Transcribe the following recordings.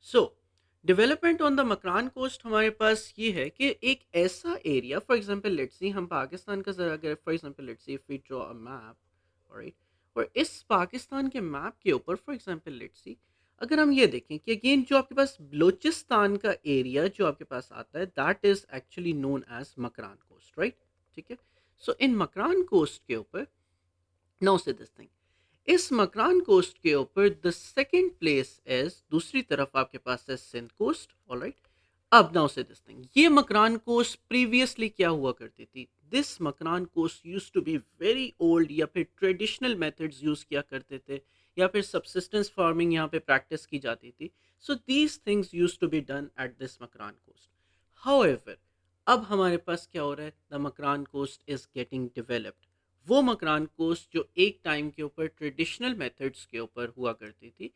So development on the Makran coast हमारे पास ये है कि एक ऐसा area, for example let's see, हम पाकिस्तान का जरा अगर for example let's see if we draw a map, right, और इस पाकिस्तान के मैप के ऊपर फॉर एग्जांपल लेट्स सी अगर हम ये देखें कि अगेन जो आपके पास बलूचिस्तान का एरिया जो आपके पास आता है that is actually known as Makran coast, right. ठीक है। सो इन मकरान कोस्ट के ऊपर, नाउ से दिस थिंग, इस मकरान कोस्ट के ऊपर द सेकंड प्लेस इज, दूसरी तरफ आपके पास है सिंध कोस्ट, ऑलराइट। अब नाउ से दिस थिंग, ये मकरान कोस्ट प्रीवियसली क्या हुआ करती थी, this Makran coast used to be very old, या फिर ट्रेडिशनल मेथड्स यूज किया करते थे, या फिर सबसिस्टेंस फार्मिंग यहाँ पे प्रैक्टिस की जाती थी। So these things used to be done at this Makran coast. However, अब हमारे पास क्या हो रहा है, the Makran coast is getting developed. वो मकरान कोस्ट जो एक टाइम के ऊपर ट्रेडिशनल मेथड्स के ऊपर हुआ करती थी,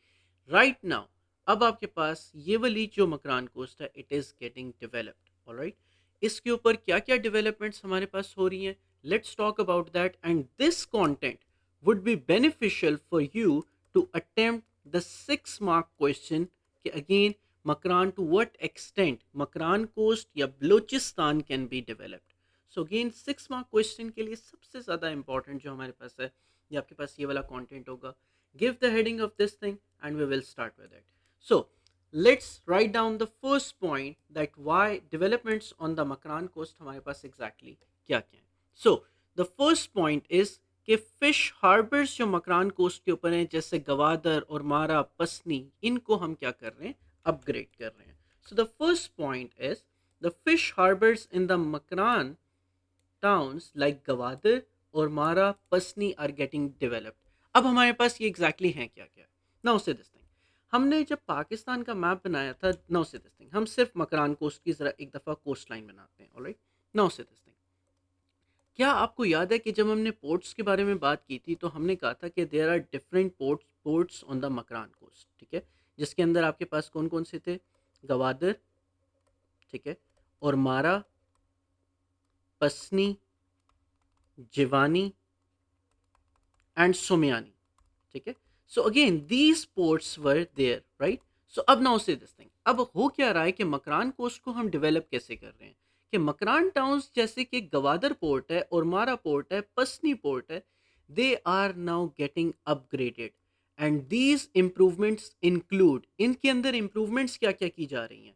राइट नाउ अब आपके पास ये वाली जो मकरान कोस्ट है it is getting developed, alright. इसके ऊपर क्या क्या डेवलपमेंट्स हमारे पास हो रही हैं, let's talk about that, and this content would be beneficial for you to attempt the 6 mark question कि again Makran to what extent Makran coast या Balochistan can be developed. So again 6 mark question के लिए सबसे ज़्यादा important जो हमारे पास है ये आपके पास ये वाला content होगा. Give the heading of this thing and we will start with it. So let's write down the first point that why developments on the Makran coast हमारे पास exactly क्या क्या है. So the first point is कि fish harbours जो Makran coast के ऊपर हैं जैसे गवादर और मारा पसनी, इनको हम क्या कर रहे हैं, अपग्रेड कर रहे हैं. So the first point is the fish harbours in the Makran towns like Gwadar और मारा पसनी आर गेटिंग डेवलप्ड. अब हमारे पास ये एग्जैक्टली हैं क्या क्या. नाउ से दिस थिंग, हमने जब पाकिस्तान का मैप बनाया था, नाउ से दिस थिंग, हम सिर्फ मकरान कोस्ट की जरा एक दफ़ा कोस्ट लाइन बनाते हैं, ऑलराइट. नाउ से दिस थिंग, क्या आपको याद है कि जब हमने पोर्ट्स के बारे में बात की थी तो हमने कहा था कि there are different ports on the Makran coast, ठीक है, जिसके अंदर आपके पास कौन कौन से थे, गवादर, ठीक है, और मारा, पसनी, जिवानी एंड सोमियानी, ठीक है. So again these ports were there, right. So अब नाउ से दिस थिंग, अब हो क्या रहा है कि मकरान कोस्ट को हम डेवलप कैसे कर रहे हैं कि मकरान टाउन्स जैसे कि गवादर पोर्ट है और मारा पोर्ट है, पसनी पोर्ट है, they are now getting upgraded. And these improvements include, इनके अंदर इम्प्रूवमेंट्स क्या क्या की जा रही हैं,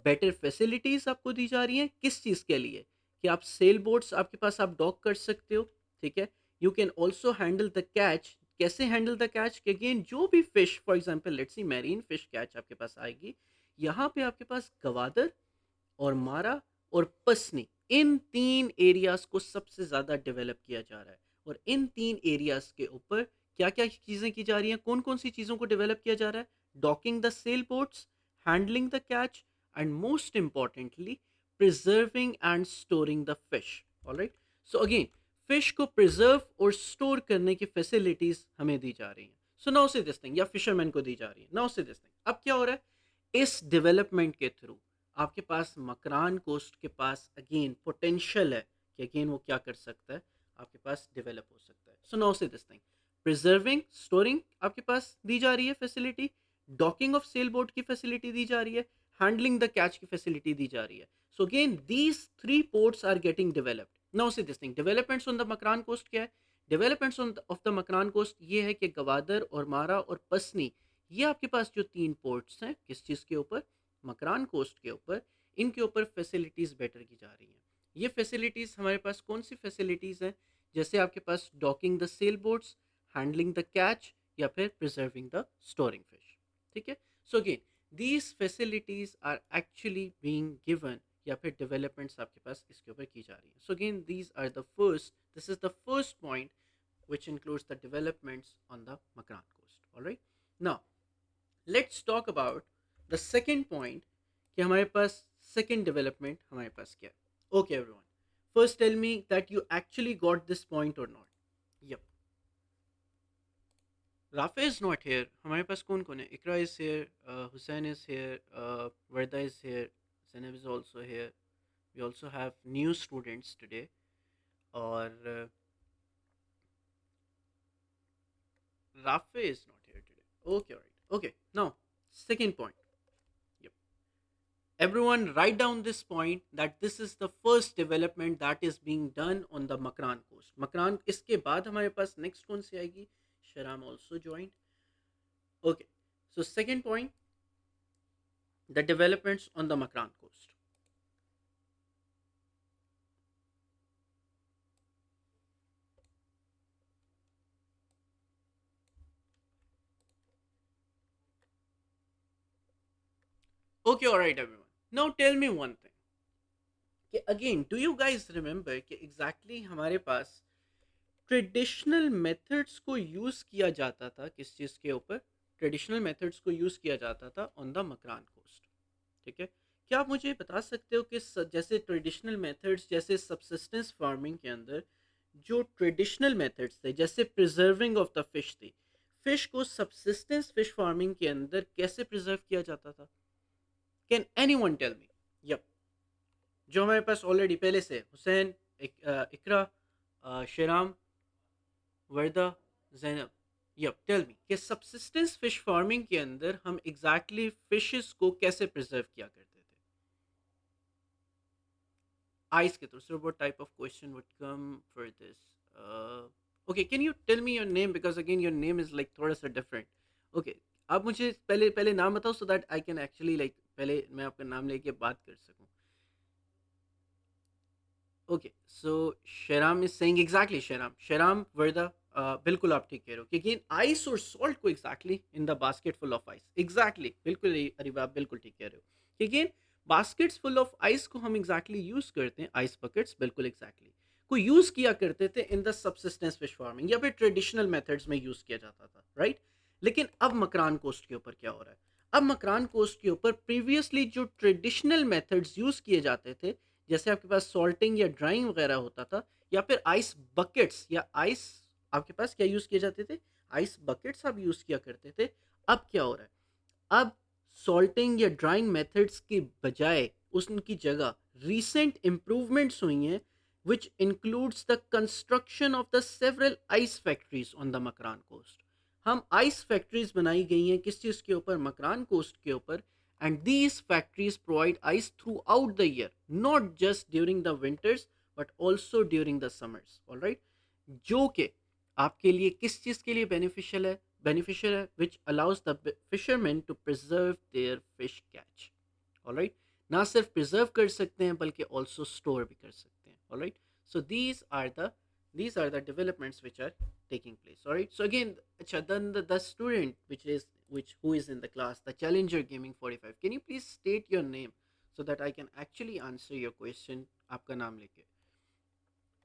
बेटर फैसिलिटीज आपको दी जा रही हैं, किस चीज़ के लिए, कि आप सेल बोट्स आपके पास आप डॉक कर सकते हो, ठीक है. You can also handle the catch. कैसे हैंडल द कैच कि अगेन जो भी fish, for example let's C marine fish catch आपके पास आएगी, यहाँ पे आपके पास गवादर और मारा और पसनी, इन तीन एरियाज को सबसे ज़्यादा डेवलप किया जा रहा है. और इन तीन एरियाज के ऊपर क्या क्या चीज़ें की जा रही हैं, कौन कौन सी चीज़ों को डेवलप किया जा रहा है, docking the sail boats, handling the catch, and most importantly preserving and storing the fish, alright. So again fish को प्रिजर्व और स्टोर करने की फैसिलिटीज हमें दी जा रही हैं. सो नाउ से दिस थिंग, या फिशरमैन को दी जा रही है. नाउ से दिस थिंग, अब क्या हो रहा है, इस डेवलपमेंट के थ्रू आपके पास मकरान कोस्ट के पास अगेन पोटेंशियल है कि अगेन वो क्या कर सकता है, आपके पास डेवलप हो सकता है. सो नाउ से दिस थिंग, प्रिजर्विंग स्टोरिंग आपके पास दी जा रही है facility, docking of sail boat की फैसिलिटी दी जा रही है, हैंडलिंग द कैच की फैसिलिटी दी जा रही है. So again these three ports are getting developed. Now से this thing, developments on the Makran coast क्या है, developments of the Makran coast ये है कि गवादर और मारा और पसनी, ये आपके पास जो तीन पोर्ट्स हैं किस चीज़ के ऊपर, मकरान कोस्ट के ऊपर, इनके ऊपर फैसिलिटीज़ बेटर की जा रही हैं. ये फैसिलिटीज़ हमारे पास कौन सी फैसिलिटीज़ हैं, जैसे आपके पास docking the sail boats, handling the catch, या फिर प्रिजर्विंग द स्टोरिंग फिश, ठीक है. So again these facilities are actually being given, या फिर डेवलपमेंट्स आपके पास इसके ऊपर की जा रही हैं. So again these are the first, this is the first point which includes the developments on the Makran coast. All right. Now, let's talk about the second point कि हमारे पास second development हमारे पास क्या है. Okay, everyone. First, tell me that you actually got this point or not. Yep. Rafa is not here. हमारे पास कौन कौन है? Ikra is here. Hussein is here. Verda is here. Zainab is also here. We also have new students today. और Rafa is not here today. Okay, alright. Okay, now second point. everyone write down this point that this is the first development that is being done on the Makran coast. Makran इसके बाद हमारे पास next कौन सी आएगी? Sharam also joined. Okay, so second point, the developments on the Makran coast. Okay, all right, everyone. Now tell me one thing. कि again do you guys remember कि exactly हमारे पास traditional methods को use किया जाता था किस चीज़ के ऊपर? ट्रेडिशनल मेथड्स को यूज़ किया जाता था ऑन द मकरान कोस्ट. ठीक है, क्या आप मुझे बता सकते हो कि जैसे ट्रेडिशनल मेथड्स जैसे सबसिस्टेंस फार्मिंग के अंदर जो ट्रेडिशनल मेथड्स थे जैसे प्रिजर्विंग ऑफ द फिश थी, फिश को सबसिस्टेंस फिश फार्मिंग के अंदर कैसे प्रिजर्व किया जाता था? Can anyone tell me? Yup, जो हमारे पास ऑलरेडी पहले से Hussain, Iqra, Sheram, Warda, Zainab, yup tell me कि सबसिस्टेंस फिश फार्मिंग के अंदर हम एग्जैक्टली फिशेस को कैसे प्रिजर्व किया करते थे? आइस के through. So what type of question would come for this? Okay, can you tell me your name because again your name is like थोड़ा सा डिफरेंट. ओके, आप मुझे पहले पहले नाम बताओ so that I can actually like पहले मैं आपका नाम लेके बात कर सकूं. Okay, so Sheram is saying exactly Sheram Warda, बिल्कुल आप ठीक कह रहे हो कि अगेन आइस और सॉल्ट को exactly in the basket full of ice, exactly बिल्कुल अरे आप बिल्कुल ठीक कह रहे हो कि again baskets full of ice को हम एग्जैक्टली यूज करते हैं, आइस बकेट्स बिल्कुल एग्जैक्टली को यूज किया करते थे in the subsistence fish farming या फिर ट्रेडिशनल मेथड्स में यूज किया जाता था, राइट? लेकिन अब मकरान कोस्ट के ऊपर क्या हो रहा है? अब मकरान कोस्ट के ऊपर प्रीवियसली जो ट्रेडिशनल मेथड्स यूज किए जाते थे, जैसे आपके पास सॉल्टिंग या ड्राइंग वगैरह होता था, या फिर आइस बकेट्स या आइस, आपके पास क्या यूज किए जाते थे? आइस बकेट्स आप यूज किया करते थे. अब क्या हो रहा है? अब सॉल्टिंग या ड्राइंग मेथड्स के बजाय उनकी जगह रिसेंट इंप्रूवमेंट्स हुई हैं, which includes the construction of the several ice factories on the Makran coast. हम आइस फैक्ट्रीज बनाई गई हैं किस चीज़ के ऊपर? मकरान कोस्ट के ऊपर. And these factories provide ice through out the year, not just during the winters but also during the summers. All right, जो कि आपके लिए किस चीज़ के लिए बेनिफिशियल है, which allows the fisherman to preserve their fish catch. All right, ना सिर्फ प्रिजर्व कर सकते हैं बल्कि ऑल्सो स्टोर भी कर सकते हैं. All right, so these are the developments which are taking place. All right, so again, acha, then the student which who is in the class, the challenger gaming 45, can you please state your name so that I can actually answer your question आपका नाम लेके.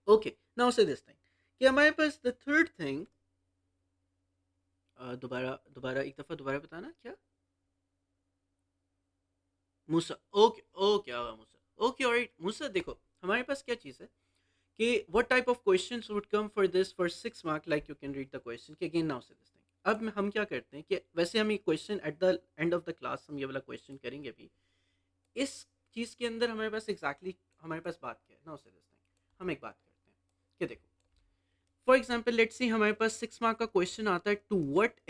Okay, now say this thing कि हमारे पास the third thing, दोबारा दोबारा एक दफ़ा दोबारा बताना क्या? मूसा. ओके ओके, आवा मूसा. ओके, ऑलराइट मूसा, देखो हमारे पास क्या चीज़ है कि what type of questions would come for this for 6 mark, like you can read the question कि again now say this thing. अब हम क्या करते हैं कि वैसे हम ये question at the end of the class हम ये वाला क्वेश्चन करेंगे अभी. इस चीज़ के अंदर हमारे पास एग्जैक्टली हमारे पास बात क्या है? नाउ से दिस थिंग, हम एक बात करते हैं कि देखो फॉर एग्जांपल लेट्स सी हमारे पास 6 मार्क का क्वेश्चन आता है, to what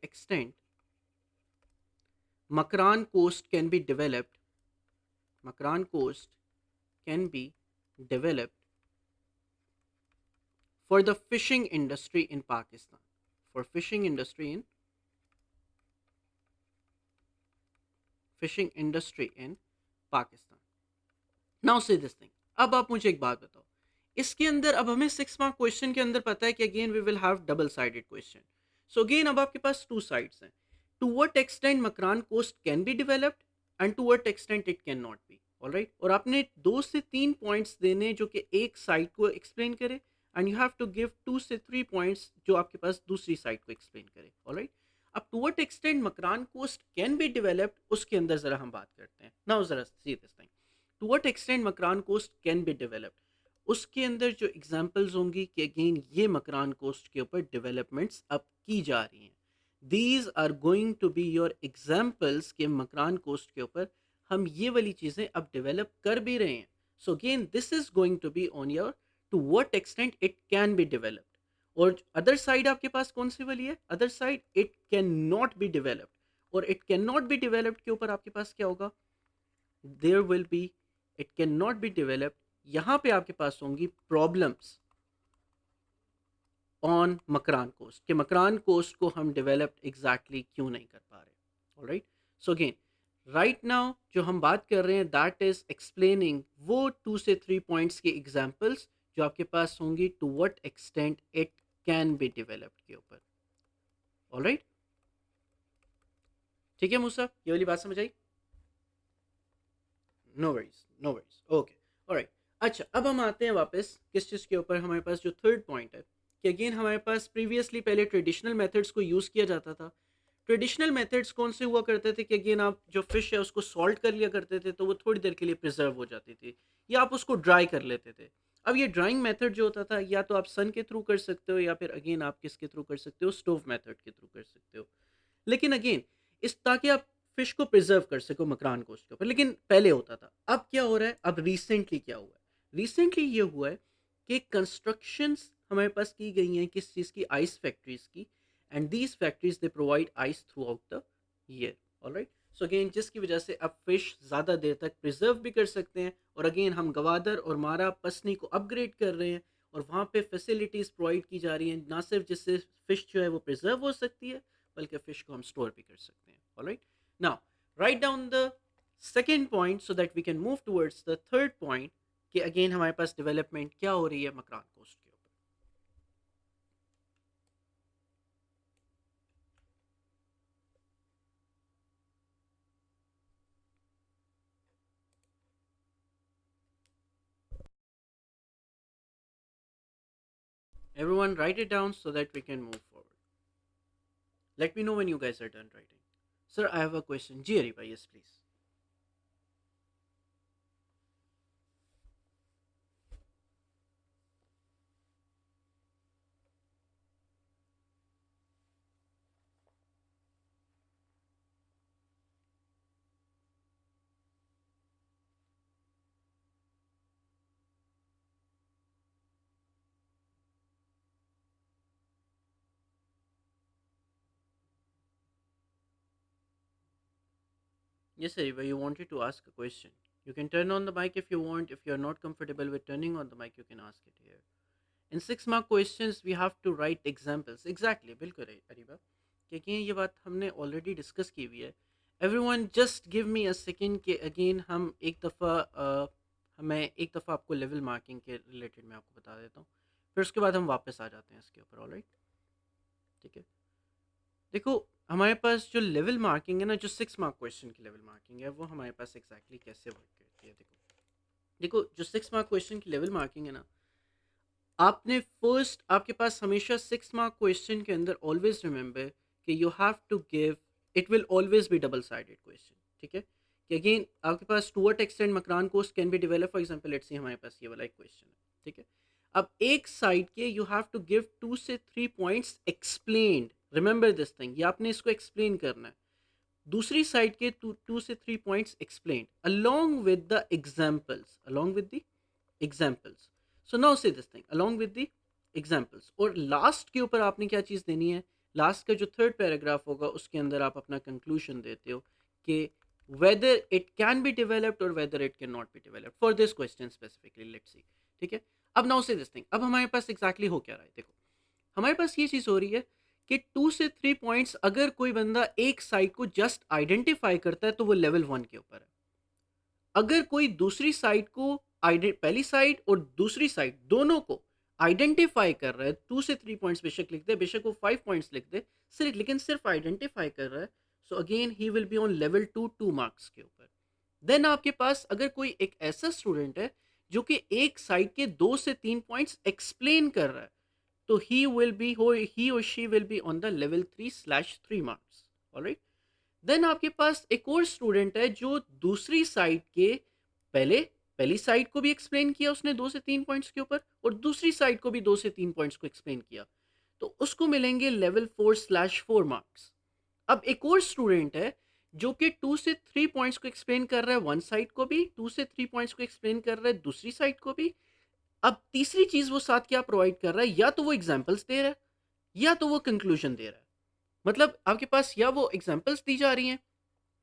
extent Makran coast can be developed, Makran coast can be developed for the fishing industry in Pakistan. For fishing industry in Pakistan. Now say this thing. अब आप मुझे एक बात बताओ, इसके अंदर अब हमें 6 मार्क क्वेश्चन के अंदर पता है कि again we will have double sided question. So again अब आपके पास टू साइड्स हैं. To what extent Makran coast can be developed and to what extent it can not be. All right, और आपने 2 से 3 पॉइंट्स देने जो कि एक साइड को एक्सप्लेन करे, and you have to give 2 से 3 पॉइंट्स जो आपके पास दूसरी साइड को एक्सप्लेन करे. ऑल राइट, अब to what extent Makran coast can be developed उसके अंदर जरा हम बात करते हैं. नाउ जरा see this thing, to what extent Makran coast can be developed उसके अंदर जो एग्जांपल्स होंगी कि अगेन ये मकरान कोस्ट के ऊपर डेवलपमेंट्स अब की जा रही हैं. These are going to be your examples के मकरान कोस्ट के ऊपर हम ये वाली चीज़ें अब डेवलप कर भी रहे हैं. So again this is going to be on your to what extent it can be developed. और अदर साइड आपके पास कौन सी वाली है? Other side it can not be developed. और it can not be developed के ऊपर आपके पास क्या होगा, there will be, it can not be developed, यहाँ पे आपके पास होंगी प्रॉब्लम्स ऑन मकरान कोस्ट, कि मकरान कोस्ट को हम डेवलप एग्जैक्टली क्यों नहीं कर पा रहे। Alright, so again right now जो हम बात कर रहे हैं दैट इज एक्सप्लेनिंग वो 2 से 3 पॉइंट्स के एग्जांपल्स जो आपके पास होंगी to what extent it can be developed के ऊपर। ऑलराइट, ठीक है मूसा, ये वाली बात समझ आई? No worries, no worries, okay, alright. अच्छा, अब हम आते हैं वापस किस चीज़ के ऊपर, हमारे पास जो थर्ड पॉइंट है कि अगेन हमारे पास प्रीवियसली पहले ट्रेडिशनल मेथड्स को यूज़ किया जाता था। ट्रेडिशनल मेथड्स कौन से हुआ करते थे कि अगेन आप जो फिश है उसको सॉल्ट कर लिया करते थे तो वो थोड़ी देर के लिए प्रिजर्व हो जाती थी, या आप उसको ड्राई कर लेते थे। अब ये ड्राइंग मेथड जो होता था या तो आप सन के थ्रू कर सकते हो, या फिर अगेन आप किसके थ्रू कर सकते हो, स्टोव मेथड के थ्रू कर सकते हो। लेकिन अगेन इस ताकि आप फिश को प्रिजर्व कर सको मकरान कोस्ट के ऊपर, लेकिन पहले होता था। अब क्या हो रहा है, अब रिसेंटली क्या हुआ है, रिसेंटली ये हुआ है कि कंस्ट्रक्शंस हमारे पास की गई हैं किस चीज़ की, आइस फैक्ट्रीज की, and these factories they provide ice through out the year. Alright, so again जिसकी वजह से अब फिश ज़्यादा देर तक प्रिजर्व भी कर सकते हैं, और अगेन हम गवादर और मारा पसनी को अपग्रेड कर रहे हैं, और वहाँ पे फैसिलिटीज़ प्रोवाइड की जा रही हैं, ना सिर्फ जिससे फिश जो है वो प्रिजर्व हो सकती है, बल्कि फिश को हम स्टोर भी कर सकते हैं। Alright, now write down the second point so that we can move towards the third point, कि अगेन हमारे पास डेवलपमेंट क्या हो रही है मकरान कोस्ट के ऊपर। Everyone write it down so that we can move forward. Let me know when you guys are done writing. Sir, I have a question. Ji Ariba, yes please. Yes, Ariba, you wanted to ask a question. You can turn on the mic if you want. If you are not comfortable with turning on the mic, you can ask it here. In 6 mark questions, we have to write examples. Exactly, बिल्कुल अरीबा, क्योंकि ये बात हमने already discuss की हुई है। Everyone just give me a second के again हम एक दफ़ा हमें एक दफ़ा आपको लेवल मार्किंग के रिलेटेड मैं आपको बता देता हूँ, फिर उसके बाद हम वापस आ जाते हैं इसके ऊपर। ऑलराइट, ठीक है। देखो, हमारे पास जो लेवल मार्किंग है ना, जो 6 मार्क क्वेश्चन की लेवल मार्किंग है, वो हमारे पास एग्जैक्टली कैसे वर्क करती है। देखो देखो, जो 6 मार्क क्वेश्चन की लेवल मार्किंग है ना, आपने फर्स्ट आपके पास हमेशा 6 मार्क क्वेश्चन के अंदर ऑलवेज रिमेंबर कि you have to give, it will always be double sided question, ठीक है। कि अगेन आपके पास to what extent Makran coast can be develop, for example let's see हमारे पास ये वाला एक क्वेश्चन है, ठीक है। अब एक साइड के यू हैव टू गिव 2 से 3 points explained, remember this thing, ये आपने इसको एक्सप्लेन करना है। दूसरी साइड के 2 से 3 points explained along with the examples, along with the examples. So now से this thing along with the examples, और लास्ट के ऊपर आपने क्या चीज़ देनी है, लास्ट का जो थर्ड पैराग्राफ होगा उसके अंदर आप अपना कंक्लूजन देते हो कि whether it can be developed और whether it can not be developed for this question specifically, let's see, ठीक है। अब नाउ से दिस थिंग, अब हमारे पास एग्जैक्टली हो क्या रहा है, देखो हमारे पास ये चीज़ हो रही है कि 2 से 3 पॉइंट्स अगर कोई बंदा एक साइड को जस्ट आइडेंटिफाई करता है तो वो लेवल 1 के ऊपर है। अगर कोई दूसरी साइड को पहली साइड और दूसरी साइड दोनों को आइडेंटिफाई कर रहा है, 2 से 3 पॉइंट्स बेशक लिख दे, बेशक वो 5 पॉइंट्स लिख दे, सिर्फ लेकिन सिर्फ आइडेंटिफाई कर रहा है, so again he will be on level 2 2 marks के ऊपर। देन आपके पास अगर कोई एक ऐसा स्टूडेंट है जो कि एक साइड के 2 से 3 पॉइंट्स एक्सप्लेन कर रहा है, तो he or she will be on the level 3/3 marks. Alright, then आपके पास एक और स्टूडेंट है जो दूसरी साइड के पहले पहली साइड को भी एक्सप्लेन किया उसने 2 से 3 पॉइंट्स के ऊपर, और दूसरी साइड को भी 2 से 3 पॉइंट्स को एक्सप्लेन किया, तो उसको मिलेंगे लेवल 4/4 मार्क्स। अब एक और स्टूडेंट है जो कि 2 से 3 पॉइंट्स को एक्सप्लेन कर रहा है वन साइड को भी, 2 से 3 पॉइंट्स को एक्सप्लेन कर रहा है दूसरी साइड को भी। अब तीसरी चीज वो साथ क्या प्रोवाइड कर रहा है, या तो वो एग्जांपल्स दे रहा है या तो वो कंक्लूजन दे रहा है। मतलब आपके पास या वो एग्जांपल्स दी जा रही हैं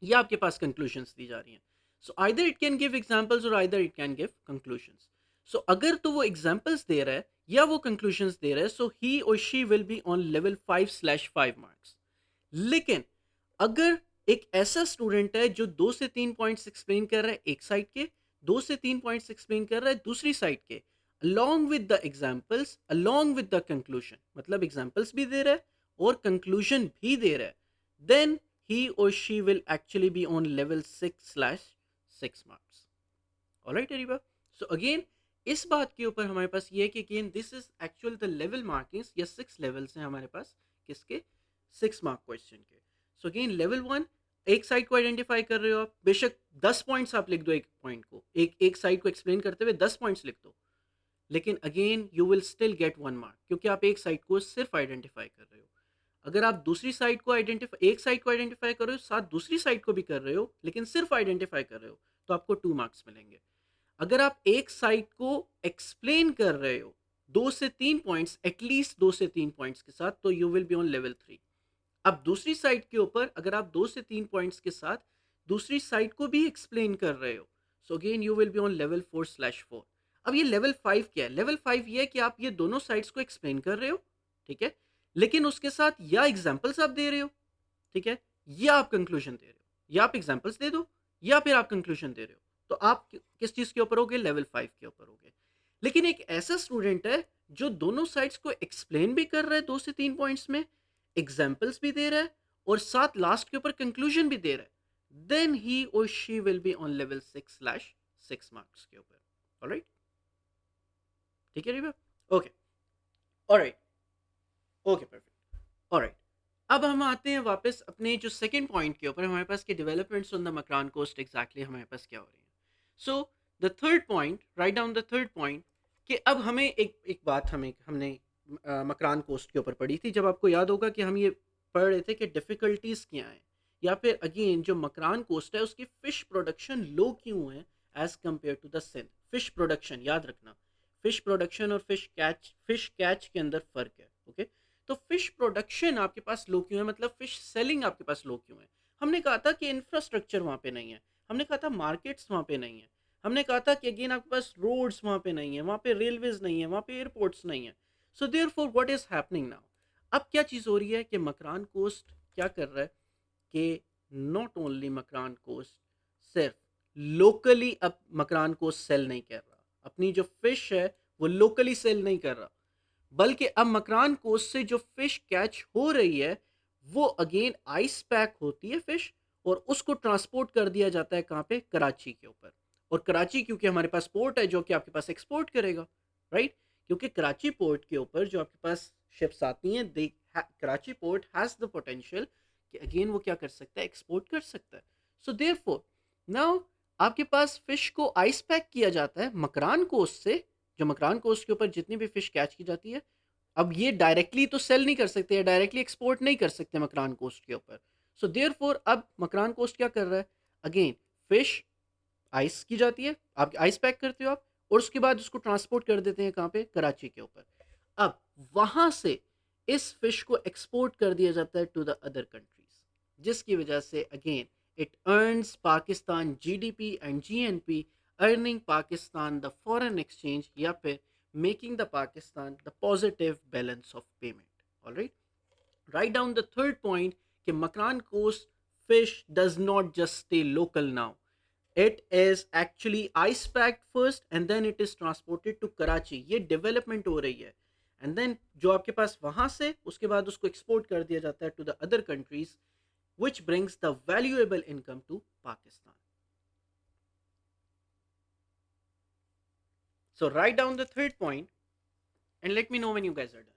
या आपके पास कंक्लूशंस दी जा रही हैं. So either it can give examples और आइदर इट कैन गिव कंक्लूशंस. सो अगर तो वो एग्जांपल्स दे रहा है या वो कंक्लूशंस दे रहा है, सो ही और she will be on level 5/5 marks. लेकिन अगर एक ऐसा स्टूडेंट है जो 2 से 3 पॉइंट्स एक्सप्लेन कर रहा है एक साइड के, 2 से 3 पॉइंट्स एक्सप्लेन कर रहा है दूसरी साइड के, along with the examples, along with the conclusion, मतलब एग्जाम्पल्स भी दे रहा है और कंक्लूजन भी दे रहा है, then he or she will actually be on level 6/6 marks. All right, Ariba. So again, इस बात के ऊपर हमारे पास ये है कि again this is actual the level markings या 6 लेवल्स हैं हमारे पास किसके, 6 मार्क क्वेश्चन के. सो अगेन लेवल 1, एक साइड को आइडेंटिफाई कर रहे हो आप, बेशक 10 पॉइंट्स आप लिख दो, एक पॉइंट को, एक एक साइड को एक्सप्लेन करते हुए 10 पॉइंट्स लिख दो, लेकिन again you will still get 1 mark क्योंकि आप एक साइड को सिर्फ आइडेंटिफाई कर रहे हो. अगर आप दूसरी साइड को आइडेंटिफाई, एक साइड को आइडेंटिफाई कर रहे हो साथ दूसरी साइड को भी कर रहे हो लेकिन सिर्फ आइडेंटिफाई कर रहे हो, तो आपको 2 मार्क्स मिलेंगे. अगर आप एक साइड को एक्सप्लेन कर रहे हो 2 से 3 पॉइंट्स, एटलीस्ट 2 से 3 पॉइंट्स के साथ, तो you will be on level 3. अब दूसरी साइड के ऊपर अगर आप 2 से 3 पॉइंट्स के साथ दूसरी साइड को भी एक्सप्लेन कर रहे हो, so again you will be on level 4/4. अब ये लेवल 5 क्या है? लेवल 5 ये है कि आप ये दोनों साइड्स को एक्सप्लेन कर रहे हो, ठीक है, लेकिन उसके साथ या एग्जाम्पल्स आप दे रहे हो, ठीक है, या आप कंक्लूजन दे रहे हो, या आप एग्जाम्पल्स दे दो या फिर आप कंक्लूजन दे रहे हो, तो आप किस चीज के ऊपर होगे? लेवल 5 के ऊपर होगे. लेकिन एक ऐसा स्टूडेंट है जो दोनों साइड्स को एक्सप्लेन भी कर रहा है 2 से 3 पॉइंट्स में, एग्जाम्पल्स भी दे रहा है और साथ लास्ट के ऊपर कंक्लूजन भी दे रहा है, देन ही और she will be on level 6/6 marks के ऊपर. ऑलराइट, ठीक है Riva? Okay, alright, okay, perfect, alright. अब हम आते हैं वापस अपने जो सेकंड पॉइंट के ऊपर, हमारे पास के developments on the Makran coast exactly हमारे पास क्या हो रही है. So the third point, write down the third point, कि अब हमें एक एक बात हमने मकरान कोस्ट के ऊपर पढ़ी थी, जब आपको याद होगा कि हम ये पढ़ रहे थे कि डिफ़िकल्टीज क्या हैं, या फिर अगेन जो मकरान कोस्ट है उसकी फ़िश प्रोडक्शन लो क्यों है as compare to the Sindh. Fish production याद रखना, फ़िश प्रोडक्शन और फ़िश कैच के अंदर फ़र्क है. ओके, तो फिश प्रोडक्शन आपके पास लो क्यों है, मतलब फिश सेलिंग आपके पास लो क्यों है? हमने कहा था कि इंफ्रास्ट्रक्चर वहाँ पे नहीं है, हमने कहा था मार्केट्स वहाँ पे नहीं है, हमने कहा था कि अगेन आपके पास रोड्स वहाँ पे नहीं है, वहाँ पे रेलवेज नहीं है, वहाँ पे एयरपोर्ट्स नहीं है. So therefore what is happening now? अब क्या चीज़ हो रही है कि मकरान कोस्ट क्या कर रहा है कि नॉट ओनली मकरान कोस्ट सिर्फ लोकली अब मकरान कोस्ट सेल नहीं कर रहा, अपनी जो फिश है वो लोकली सेल नहीं कर रहा, बल्कि अब मकरान कोस्ट से जो फिश कैच हो रही है वो अगेन आइस पैक होती है फिश, और उसको ट्रांसपोर्ट कर दिया जाता है कहाँ पे? कराची के ऊपर. और कराची क्योंकि हमारे पास पोर्ट है जो कि आपके पास एक्सपोर्ट करेगा, राइट, क्योंकि कराची पोर्ट के ऊपर जो आपके पास शिप्स आती हैं, they Karachi port has the potential कि अगेन वो क्या कर सकता है? एक्सपोर्ट कर सकता है. सो देयरफॉर नाउ आपके पास फिश को आइस पैक किया जाता है मकरान कोस्ट से, जो मकरान कोस्ट के ऊपर जितनी भी फिश कैच की जाती है, अब ये डायरेक्टली तो सेल नहीं कर सकते या डायरेक्टली एक्सपोर्ट नहीं कर सकते मकरान कोस्ट के ऊपर. सो देयरफॉर अब मकरान कोस्ट क्या कर रहा है? अगेन फिश आइस की जाती है, आप आइस पैक करते हो आप, और उसके बाद उसको ट्रांसपोर्ट कर देते हैं कहाँ पे? कराची के ऊपर. अब वहां से इस फिश को एक्सपोर्ट कर दिया जाता है टू द अदर कंट्रीज, जिसकी वजह से again it earns Pakistan GDP and GNP, earning Pakistan the foreign exchange, या फिर making the Pakistan the positive balance of payment. All right. Write down the third point कि Makran Coast fish does not just stay local now. It is actually ice packed first and then it is transported to Karachi. ये development हो रही है. And then जो आपके पास वहां से उसके बाद उसको export कर दिया जाता है to the other countries, which brings the valuable income to Pakistan. So write down the third point and let me know when you guys are done.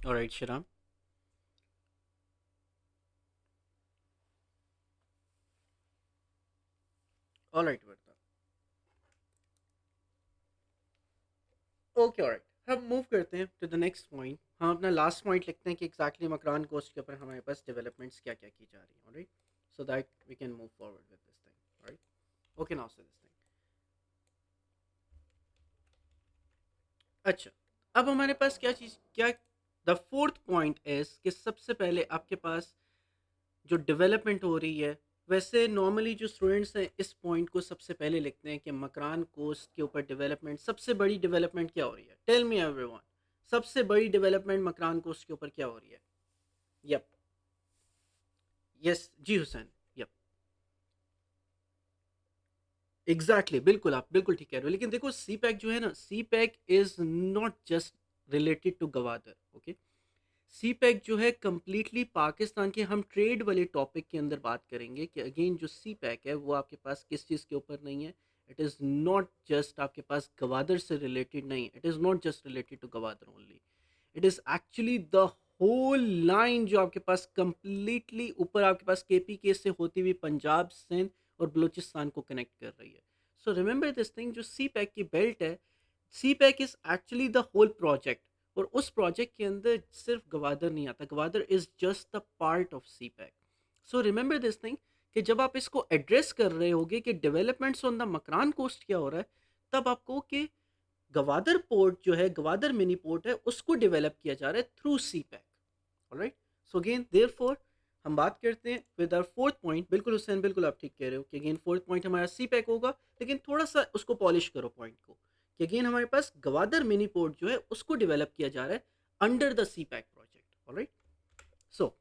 Alright Shiram. Alright Warda. Okay alright, हम move करते हैं to the next point. हम अपना last point लिखते हैं कि exactly Makran coast के ऊपर हमारे पास डेवलपमेंट्स क्या क्या की जा रही हैं, alright, so that we can move forward with this thing, alright. Okay, now से दिस थिंग। अच्छा, अब हमारे पास क्या चीज़ क्या, द फोर्थ पॉइंट इज कि सबसे पहले आपके पास जो डेवलपमेंट हो रही है, वैसे नॉर्मली जो स्टूडेंट्स हैं इस पॉइंट को सबसे पहले लिखते हैं कि मकरान कोस्ट के ऊपर डेवलपमेंट, सबसे बड़ी डेवलपमेंट क्या हो रही है, टेल मी एवरीवन, सबसे बड़ी डेवलपमेंट मकरान कोस्ट के ऊपर क्या हो रही है? यप, यस जी हुसैन, यप, एग्जैक्टली, बिल्कुल आप बिल्कुल ठीक कह रहे हो, लेकिन देखो सी पैक जो है ना, CPEC is not just related to Gwadar, okay. CPEC जो है कम्प्लीटली पाकिस्तान के, हम ट्रेड वाले टॉपिक के अंदर बात करेंगे कि अगेन जो सी पैक है वो आपके पास किस चीज़ के ऊपर नहीं है। इट इज़ नॉट जस्ट आपके पास गवादर से रिलेटेड नहीं, it is not just related to Gwadar only, it is actually the whole line जो आपके पास कंप्लीटली ऊपर आपके पास के पी के से होती हुई पंजाब, सिंध और बलूचिस्तान को कनेक्ट कर रही है। सो रिमेंबर दिस थिंग, जो सी पैक की बेल्ट है, CPEC is actually the whole project. और उस प्रोजेक्ट के अंदर सिर्फ गवादर नहीं आता, Gwadar is just the part of CPEC. So remember this thing कि जब आप इसको एड्रेस कर रहे होगे कि developments on the Makran coast क्या हो रहा है, तब आपको कि गवादर पोर्ट जो है, गवादर मिनी पोर्ट है, उसको डेवलप किया जा रहा है through CPEC, alright. So again therefore हम बात करते हैं विद आवर फोर्थ पॉइंट, बिल्कुल हुसैन बिल्कुल आप ठीक कह रहे हो कि अगेन फोर्थ पॉइंट हमारा सी पैक होगा, लेकिन थोड़ा सा उसको पॉलिश करो पॉइंट को, कि अगेन हमारे पास गवादर मिनी पोर्ट जो है उसको डेवलप किया जा रहा है under the CPEC project, alright. So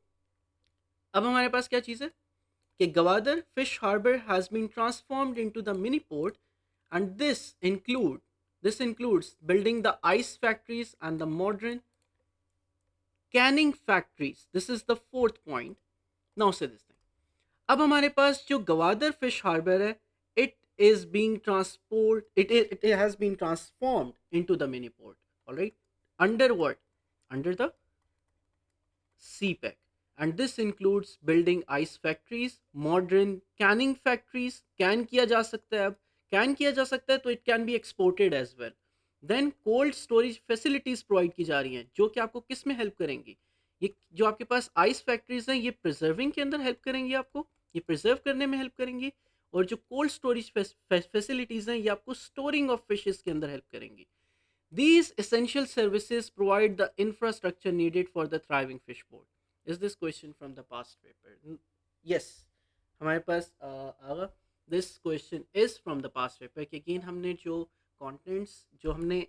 अब हमारे पास क्या चीज़ है कि Gwadar fish harbour has been transformed into the mini port, and this includes building the ice factories and the modern canning factories. This is the fourth point. Now say this thing. अब हमारे पास जो गवादर फिश हार्बर है, it is being it has been transformed into the mini port, all right, under what, under the CPEC, and this includes building ice factories, modern canning factories, can किया जा सकता है, अब कैन किया जा सकता है तो it can be exported as well. Then cold storage facilities provide की जा रही हैं जो कि आपको किस में हेल्प करेंगी, ये जो आपके पास आइस फैक्ट्रीज हैं ये प्रिजर्विंग के अंदर हेल्प करेंगी आपको, ये प्रिजर्व करने में हेल्प करेंगी, और जो कोल्ड स्टोरेज फैसिलिटीज हैं ये आपको स्टोरिंग ऑफ फिशेस के अंदर हेल्प करेंगी। These essential services provide the infrastructure needed for the thriving fish port. Is this question from the past paper? Yes, हमारे पास आगा, this question is from the past paper कि again हमने जो contents जो हमने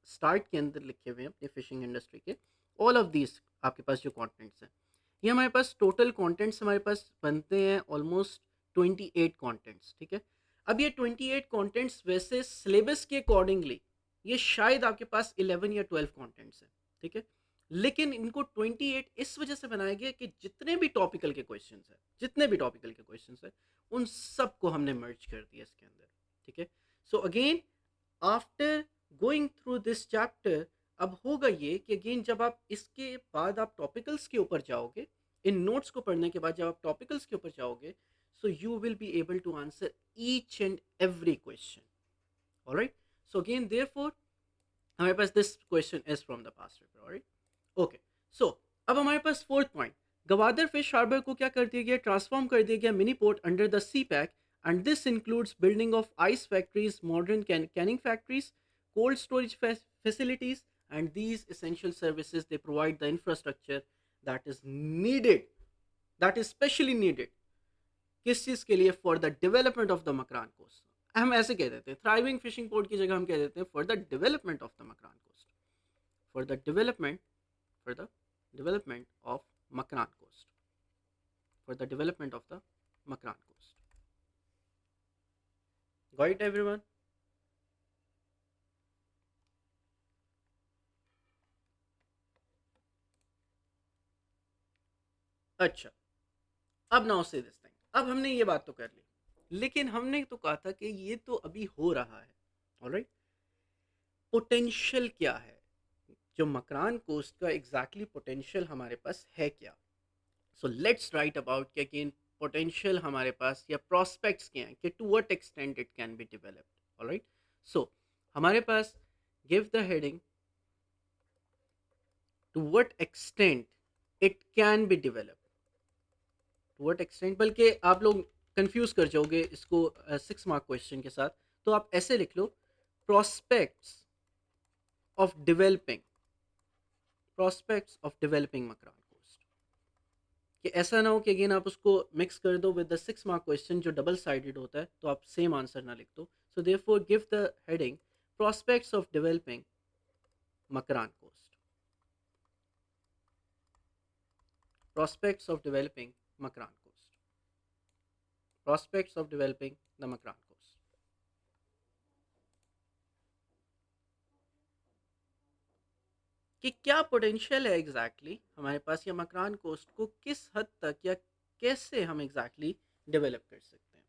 start के अंदर लिखे हुए हैं अपने फिशिंग इंडस्ट्री के, all of these आपके पास जो contents हैं, ये हमारे पास टोटल contents हमारे पास बनते हैं ऑलमोस्ट 28 contents, ठीक है। अब ये 28 contents वैसे सिलेबस के अकॉर्डिंगली ये शायद आपके पास 11 या 12 कंटेंट्स हैं, ठीक है, लेकिन इनको 28 इस वजह से बनाया गया कि जितने भी टॉपिकल के क्वेश्चंस हैं, जितने भी टॉपिकल के क्वेश्चंस हैं, उन सबको हमने मर्ज कर दिया इसके अंदर, ठीक है। So again after going through this chapter, अब होगा ये कि अगेन जब आप इसके बाद आप टॉपिकल्स के ऊपर जाओगे, इन नोट्स को पढ़ने के बाद जब आप टॉपिकल्स के ऊपर जाओगे, so you will be able to answer each and every question, alright. So again therefore हमारे पास this question is from the past paper, alright. Okay, so अब हमारे पास fourth point, Gwadar fish harbour को क्या कर दिया गया, ट्रांसफॉर्म कर दिया गया mini port under the CPEC, and this includes building of ice factories, modern canning factories, cold storage facilities, and these essential services they provide the infrastructure that is needed, that is specially needed, किस चीज़ के लिए, for the development of the Makran coast. हम ऐसे कह देते हैं thriving fishing port की जगह हम कह देते हैं for the development of the Makran coast, for the development, for the development of Makran coast, for the development of the Makran coast. Got it everyone? अच्छा, अब नाउ से दिस थिंग, अब हमने ये बात तो कर ली, लेकिन हमने तो कहा था कि ये तो अभी हो रहा है, ऑलराइट। पोटेंशियल क्या है जो मकरान कोस्ट का एग्जैक्टली पोटेंशियल हमारे पास है क्या. सो लेट्स राइट अबाउट कि अगेन पोटेंशियल हमारे पास या प्रोस्पेक्ट्स क्या हैं, कि to what extent it can be developed. Alright. So हमारे पास give the heading to what extent it can be developed. To what extent, बल्कि आप लोग कंफ्यूज कर जाओगे इसको 6 मार्क क्वेश्चन के साथ. तो आप ऐसे लिख लो, prospects of developing, prospects of developing Makran coast. कि ऐसा ना हो कि अगेन आप उसको मिक्स कर दो विद द 6 मार्क क्वेश्चन जो डबल साइडेड होता है, तो आप सेम आंसर ना लिख दो. So therefore give the heading prospects of developing Makran coast. Prospects of developing Makran coast. Prospects of developing the Makran coast. कि क्या पोटेंशियल है एग्जैक्टली हमारे पास, या मकरान कोस्ट को किस हद तक या कैसे हम एग्जैक्टली डेवलप कर सकते हैं.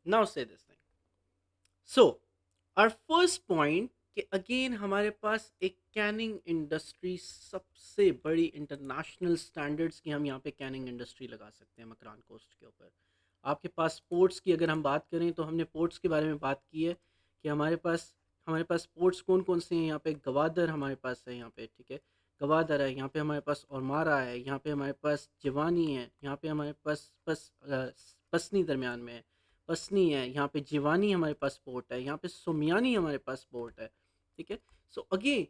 नाउ से this thing. So our first point, कि अगेन हमारे पास एक कैनिंग इंडस्ट्री, सबसे बड़ी इंटरनेशनल स्टैंडर्ड्स की हम यहाँ पे कैनिंग इंडस्ट्री लगा सकते हैं मकरान कोस्ट के ऊपर. आपके पास पोर्ट्स की अगर हम बात करें तो हमने पोर्ट्स के बारे में बात की है कि हमारे पास पोर्ट्स कौन कौन से हैं. यहाँ पे गवादर हमारे पास है, यहाँ पे ठीक है, गवादर है. यहाँ पे हमारे पास औरमारा है. यहाँ पे हमारे पास जिवानी है. यहाँ पे हमारे पास पसनी दरमियान में है, पसनी है. यहाँ पे जीवानी हमारे पास पोर्ट है. यहाँ पे सुमियानी हमारे पास पोर्ट है. ठीक है. सो अगेन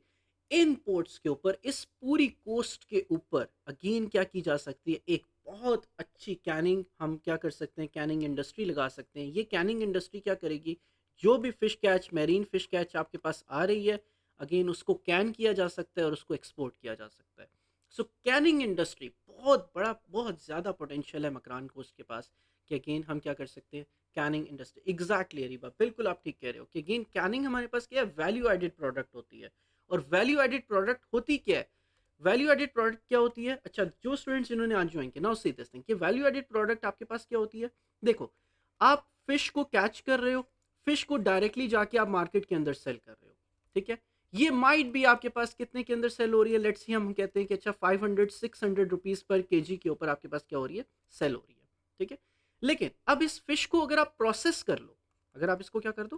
इन पोर्ट्स के ऊपर, इस पूरी कोस्ट के ऊपर अगेन क्या की जा सकती है, एक बहुत अच्छी कैनिंग हम क्या कर सकते हैं, कैनिंग इंडस्ट्री लगा सकते हैं. ये कैनिंग इंडस्ट्री क्या करेगी, जो भी fish catch, marine fish catch आपके पास आ रही है, अगेन उसको कैन किया जा सकता है और उसको एक्सपोर्ट किया जा सकता है. सो कैनिंग इंडस्ट्री बहुत बड़ा, बहुत ज़्यादा पोटेंशियल है मकरान कोस्ट के पास. कि अगेन हम क्या कर सकते हैं, कैनिंग इंडस्ट्री. एग्जैक्टली अरीबा, बिल्कुल आप ठीक कह रहे हो कि अगेन कैनिंग हमारे पास क्या है, वैल्यू एडेड प्रोडक्ट होती है. और वैल्यू एडेड प्रोडक्ट होती क्या है, वैल्यू एडेड प्रोडक्ट क्या होती है. अच्छा, जो स्टूडेंट्स जिन्होंने आज ज्वाइन किया, नाउ सी दिस थिंग, कि वैल्यू एडेड प्रोडक्ट आपके पास क्या होती है. देखो, आप फिश को कैच कर रहे हो, फिश को डायरेक्टली जाके आप मार्केट के अंदर सेल कर रहे हो. ठीक है. ये माइट भी आपके पास कितने के अंदर सेल हो रही है, लेट्स सी हम कहते हैं कि अच्छा 500-600 रुपीज पर केजी के ऊपर आपके पास क्या हो रही है, सेल हो रही है. ठीक है. लेकिन अब इस फिश को अगर आप प्रोसेस कर लो, अगर आप इसको क्या कर दो,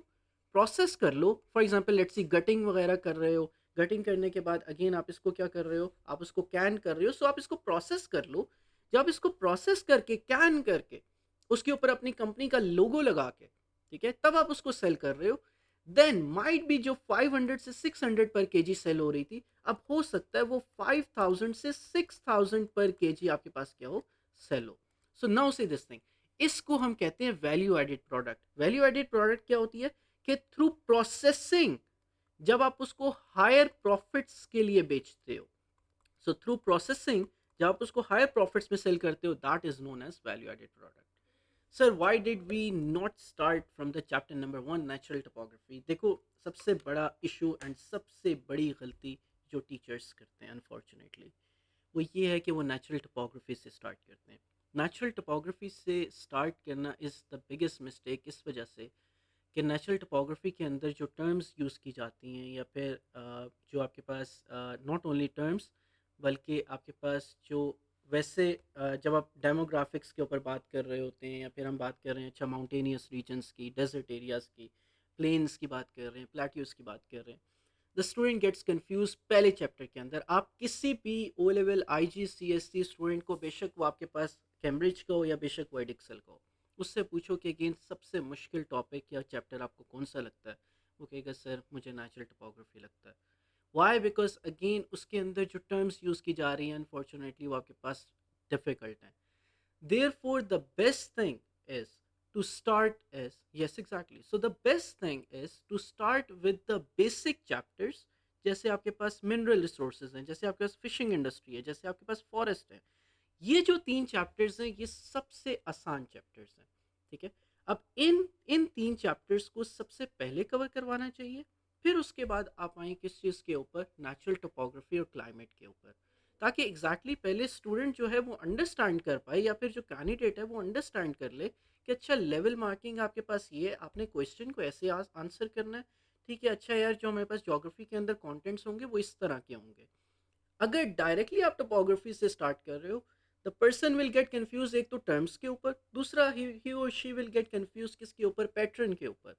प्रोसेस कर लो, for example let's see gutting वगैरह कर रहे हो, गटिंग करने के बाद अगेन आप इसको क्या कर रहे हो, आप उसको कैन कर रहे हो. सो आप इसको प्रोसेस कर लो. जब इसको प्रोसेस करके कैन करके उसके ऊपर अपनी कंपनी का लोगो लगा के, ठीक है, तब आप उसको सेल कर रहे हो. देन माइट बी जो 500 से 600 पर केजी सेल हो रही थी, अब हो सकता है वो 5000 से 6000 पर केजी आपके पास क्या हो, सेल हो. सो नाउ से दिस थिंग, इसको हम कहते हैं value added product. Value added product क्या होती है, कि थ्रू प्रोसेसिंग जब आप उसको हायर प्रॉफिट्स के लिए बेचते हो, सो थ्रू प्रोसेसिंग जब आप उसको हायर प्रॉफिट्स में सेल करते हो, that is known as value added product. Sir why did we not start from the chapter number 1 natural topography. देखो, सबसे बड़ा इशू एंड सबसे बड़ी गलती जो टीचर्स करते हैं अनफॉर्चुनेटली, वो ये है कि वो नेचुरल टोपोग्राफी से स्टार्ट करते हैं. नेचुरल टोपोग्राफी से स्टार्ट करना इज़ द बिगेस्ट मिस्टेक, इस वजह से कि नेचुरल टोपोग्राफी के अंदर जो टर्म्स यूज़ की जाती हैं, या फिर जो आपके पास नॉट ओनली टर्म्स, बल्कि आपके पास जो वैसे जब आप डेमोग्राफिक्स के ऊपर बात कर रहे होते हैं, या फिर हम बात कर रहे हैं अच्छा माउंटेनियस रीजन्स की, डेजर्ट एरियाज़ की, प्लेन्स की बात कर रहे हैं, प्लेट्यूज़ की बात कर रहे हैं, द स्टूडेंट गेट्स कंफ्यूज. पहले चैप्टर के अंदर आप किसी भी O level I G C S C student को, बेशक वो आपके पास कैम्ब्रिज का हो या बेशक वो एडिक्सल का हो, उससे पूछो कि अगेन सबसे मुश्किल टॉपिक या चैप्टर आपको कौन सा लगता है, वो कहेगा सर मुझे नेचुरल टोपोग्राफी लगता है. वाई, बिकॉज अगेन उसके अंदर जो टर्म्स यूज़ की जा रही हैं अनफॉर्चुनेटली वो आपके पास डिफ़िकल्ट हैं. Therefore, the best thing is to start is, yes, exactly. So the best thing is to start with the basic chapters. जैसे आपके पास मिनरल रिसोर्सेज हैं, जैसे आपके पास फिशिंग इंडस्ट्री है, जैसे आपके पास फॉरेस्ट है. ये जो 3 चैप्टर्स हैं, ये सबसे आसान चैप्टर्स हैं. ठीक है. अब इन इन 3 चैप्टर्स को सबसे पहले कवर करवाना चाहिए. फिर उसके बाद आप आए किस चीज़ के ऊपर, नेचुरल टोपोग्राफी और क्लाइमेट के ऊपर. ताकि एग्जैक्टली पहले स्टूडेंट जो है वो अंडरस्टैंड कर पाए, या फिर जो कैंडिडेट है वो अंडरस्टैंड कर ले कि अच्छा लेवल मार्किंग आपके पास ये है, आपने क्वेश्चन को ऐसे आंसर करना है। ठीक है, अच्छा यार जो हमारे पास ज्योग्राफी के अंदर कंटेंट्स होंगे वो इस तरह के होंगे। अगर डायरेक्टली आप टोपोग्राफी से स्टार्ट कर रहे हो, the person will get confuse, एक तो टर्म्स के ऊपर, दूसरा ही और शी विल गेट कंफ्यूज किसके ऊपर, पैटर्न के ऊपर।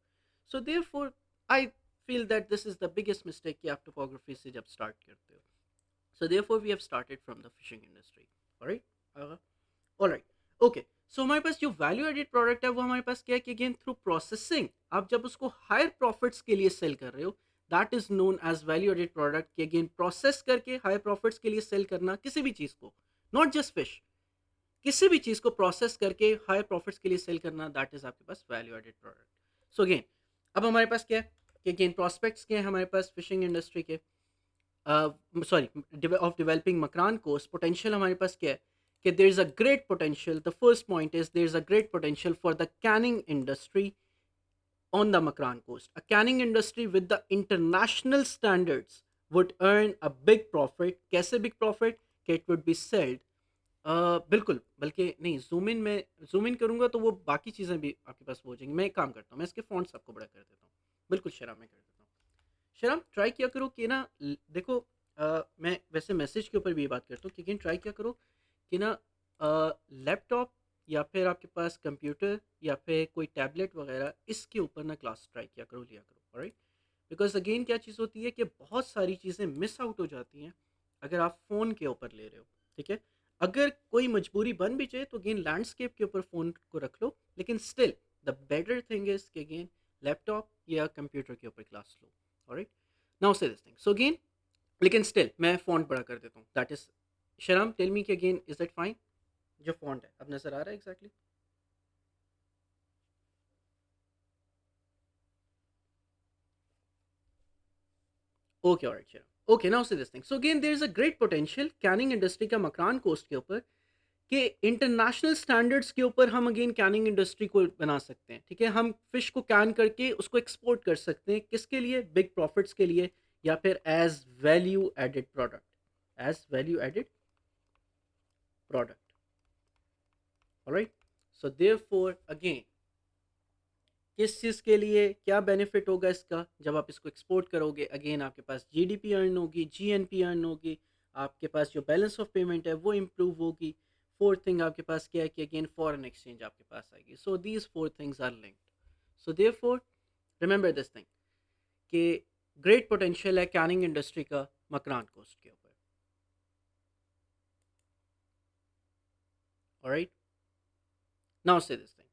So therefore I feel that this is the biggest mistake कि आप टोपोग्राफी से जब स्टार्ट करते हो। So therefore we have started from the fishing industry. Alright, alright, okay. So हमारे पास जो वैल्यू एडेड प्रोडक्ट है वो हमारे पास क्या है कि अगेन थ्रू प्रोसेसिंग आप जब उसको हायर प्रॉफिट्स के लिए सेल कर रहे हो, that is known as value added product. कि अगेन प्रोसेस करके हायर प्रॉफिट्स के लिए सेल करना किसी भी चीज को, नॉट जस्ट फिश, किसी भी चीज को प्रोसेस करके हायर प्रॉफिट्स के लिए सेल करना, दैट इज आपके पास value added product. So again अब हमारे पास क्या है कि अगेन प्रोस्पेक्ट्स के हैं हमारे पास फिशिंग इंडस्ट्री के, sorry of developing Makran coast. Potential हमारे पास क्या है कि there is a great potential, the first point is there is a great potential for the canning industry on the Makran coast. A canning industry with the international standards would earn a big profit. कैसे big profit? कि it would be sold. बिल्कुल, बल्कि नहीं, zoom in करूंगा तो वो बाकी चीज़ें भी आपके पास हो जाएंगी। मैं एक काम करता हूँ, मैं इसके फॉन्ट्स आपको बड़ा कर देता हूँ। बिल्कुल शराब में कर देता हूँ। शराब ट्राई किया करो कि ना देखो, मैं वैसे मैसेज के ऊपर भी ये बात करता हूँ कि ट्राई किया करो कि ना लैपटॉप या फिर आपके पास कंप्यूटर या फिर कोई टैबलेट वगैरह, इसके ऊपर ना क्लास ट्राई किया करो, लिया करो। राइट, बिकॉज अगेन क्या चीज़ होती है कि बहुत सारी चीज़ें मिस आउट हो जाती हैं अगर आप फ़ोन के ऊपर ले रहे हो। ठीक है, अगर कोई मजबूरी बन भी जाए तो अगेन लैंडस्केप के ऊपर फ़ोन को रख लो, लेकिन still the better thing is कि अगेन लैपटॉप या कंप्यूटर के ऊपर क्लास लो। ऑलराइट, नाउ से दिस थिंग। सो अगेन, लेकिन स्टिल मैं फ़ॉन्ट बड़ा कर देता हूँ, that is, Shahram tell me कि अगेन इज दैट फाइन? जो फ़ॉन्ट है अब नज़र आ रहा है exactly? Okay, alright Shahram, okay. Now से this thing. So again there is a great potential canning industry का मकरान कोस्ट के ऊपर, कि इंटरनेशनल स्टैंडर्ड्स के ऊपर हम अगेन कैनिंग इंडस्ट्री को बना सकते हैं। ठीक है, हम फिश को कैन करके उसको एक्सपोर्ट कर सकते हैं, किसके लिए? बिग प्रॉफिट्स के लिए, या फिर as value added product, as value added product. Alright, so therefore again किस चीज़ के लिए क्या बेनिफिट होगा इसका जब आप इसको एक्सपोर्ट करोगे? अगेन आपके पास जीडीपी अर्न होगी, जीएनपी अर्न होगी, आपके पास जो बैलेंस ऑफ पेमेंट है वो इम्प्रूव होगी। फोर्थ थिंग आपके पास क्या है कि अगेन फॉरेन एक्सचेंज आपके पास आएगी। So these four things are linked. So therefore remember this thing कि ग्रेट पोटेंशियल है कैनिंग इंडस्ट्री का मकरान कोस्ट के ऊपर। ऑलराइट, नाउ से दिस थिंग।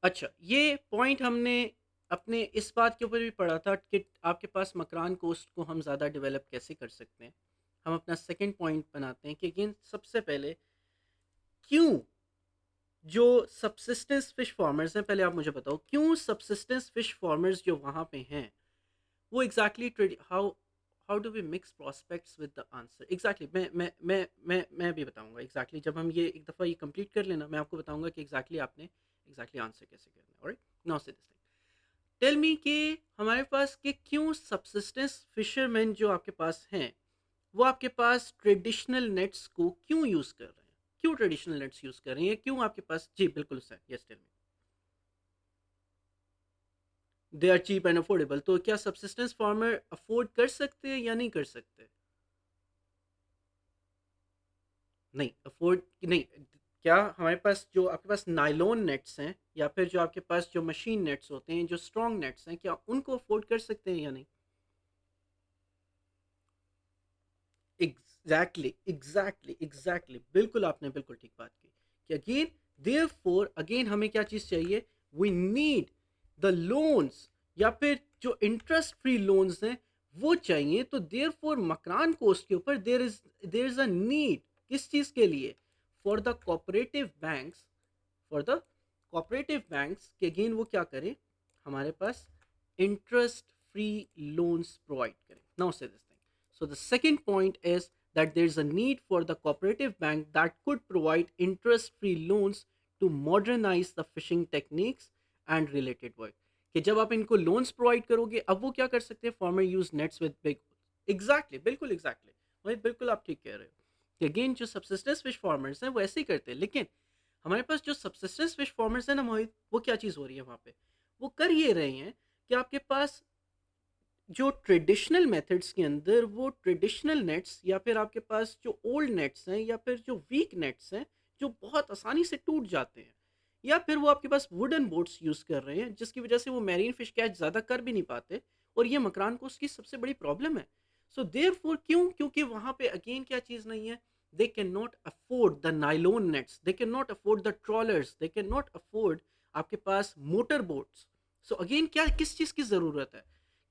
अच्छा, ये पॉइंट हमने अपने इस बात के ऊपर भी पढ़ा था कि आपके पास मकरान कोस्ट को हम ज़्यादा डेवलप कैसे कर सकते हैं। हम अपना सेकंड पॉइंट बनाते हैं कि अगेन सबसे पहले क्यों जो सबसिस्टेंस फिश फार्मर्स हैं, पहले आप मुझे बताओ क्यों सबसिस्टेंस फिश फार्मर्स जो वहाँ पे हैं वो exactly how how do we mix prospects with the answer exactly. मैं भी बताऊंगा एग्जैक्टली जब हम ये एक दफ़ा ये कंप्लीट कर लेना, मैं आपको बताऊंगा कि एग्जैक्टली आपने एग्जैक्टली आंसर कैसे करना है। ऑलराइट, नाउ से दिस थिंग, टेल मी कि हमारे पास कि क्यों सबसिस्टेंस फिशरमैन जो आपके पास हैं वो आपके पास ट्रेडिशनल नेट्स को क्यों यूज़ कर रहे हैं? क्यों ट्रेडिशनल नेट्स यूज़ कर रहे हैं? क्यों आपके पास, जी बिल्कुल sir, yes tell me. They are cheap and affordable, तो क्या सबसिस्टेंस फार्मर अफोर्ड कर सकते हैं या नहीं कर सकते? नहीं अफोर्ड नहीं। क्या हमारे पास जो आपके पास नायलॉन नेट्स हैं या फिर जो आपके पास जो मशीन नेट्स होते हैं, जो स्ट्रॉन्ग नेट्स हैं, क्या उनको अफोर्ड कर सकते हैं या नहीं? एग्जैक्टली एग्जैक्टली एग्जैक्टली, बिल्कुल आपने बिल्कुल ठीक बात की कि अगेन देयरफॉर अगेन हमें क्या चीज़ चाहिए? वी नीड द लोन्स, या फिर जो इंटरेस्ट फ्री लोन्स हैं वो चाहिए। तो देयरफॉर मकरान कोस्ट के ऊपर देयर इज अ नीड, किस चीज़ के लिए? For the cooperative banks, for the cooperative banks के अगेन वो क्या करें, हमारे पास इंटरेस्ट फ्री लोन्स प्रोवाइड करें। नाउ से this thing, so the second point is that there is a need for the cooperative bank that could provide interest free loans to modernize the fishing techniques and related work। कि जब आप इनको loans provide करोगे अब वो क्या कर सकते हैं? Farmer use nets with big, exactly बिल्कुल एग्जैक्टली वही, बिल्कुल आप ठीक कह रहे हो कि अगेन जो सब्सिस्टेंस फिश फार्मर्स हैं वो ऐसे ही करते हैं, लेकिन हमारे पास जो सब्सिस्टेंस फिश फार्मर्स हैं ना मोहित, वो क्या चीज़ हो रही है वहाँ पे, वो कर ये रहे हैं कि आपके पास जो ट्रेडिशनल मेथड्स के अंदर वो ट्रेडिशनल नेट्स, या फिर आपके पास जो ओल्ड नेट्स हैं, या फिर जो वीक नेट्स हैं जो बहुत आसानी से टूट जाते हैं, या फिर वो आपके पास वुडन बोट्स यूज़ कर रहे हैं जिसकी वजह से वो मैरीन फिश कैच ज़्यादा कर भी नहीं पाते, और ये मकरान को उसकी सबसे बड़ी प्रॉब्लम है। सो देयर फोर क्यों, क्योंकि वहाँ पे अगेन क्या चीज़ नहीं है, they can not afford the nylon nets, they can not afford the trollers, they can not afford आपके पास मोटर बोट्स। सो अगेन क्या किस चीज़ की ज़रूरत है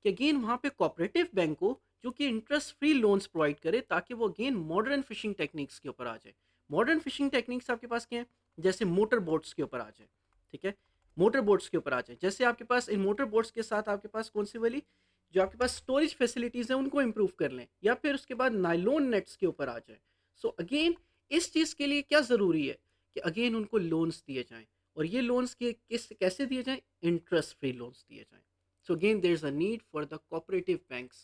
कि अगेन वहाँ पे कोऑपरेटिव बैंक को जो कि इंटरेस्ट फ्री लोन्स प्रोवाइड करे, ताकि वो अगेन मॉडर्न फिशिंग टेक्निक्स के ऊपर आ जाए। मॉडर्न फिशिंग टेक्निक्स आपके पास क्या है, जैसे मोटर बोट्स के ऊपर आ जाए, ठीक है, मोटर बोट्स के ऊपर आ जाए, जैसे आपके पास इन मोटर बोट्स के साथ आपके पास कौन सी वाली, जो आपके पास स्टोरेज फैसिलिटीज़ हैं उनको इम्प्रूव कर लें, या फिर उसके बाद नाइलोन नेट्स के ऊपर आ जाए। सो अगेन इस चीज़ के लिए क्या ज़रूरी है कि अगेन उनको लोन्स दिए जाएं, और ये लोन्स के किस कैसे दिए जाएं, इंटरेस्ट फ्री लोन्स दिए जाएं। So again, there's a need for the cooperative banks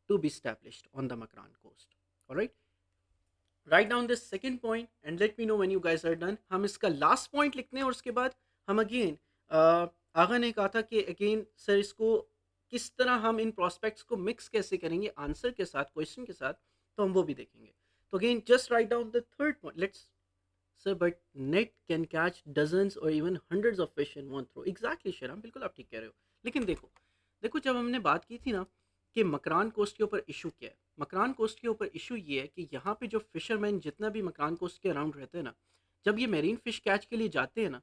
to be established on the Makran coast. All right. Write down this second point and let me know when you guys are done. हम इसका last point लिखते हैं और उसके बाद हम again आगा ने कहा था कि again सर इसको किस तरह हम इन prospects को mix कैसे करेंगे आंसर के साथ, क्वेश्चन के साथ, तो हम वो भी देखेंगे। तो again just write down the third point. Let's sir but net can catch dozens or even hundreds of fish in one throw. Exactly शराम, बिल्कुल आप ठीक कह रहे हो। लेकिन देखो देखो जब हमने बात की थी ना कि मकरान कोस्ट के ऊपर इशू क्या है, मकरान कोस्ट के ऊपर इशू ये है कि यहाँ पे जो फिशरमैन जितना भी मकरान कोस्ट के अराउंड रहते हैं ना, जब ये मेरीन फिश कैच के लिए जाते हैं ना,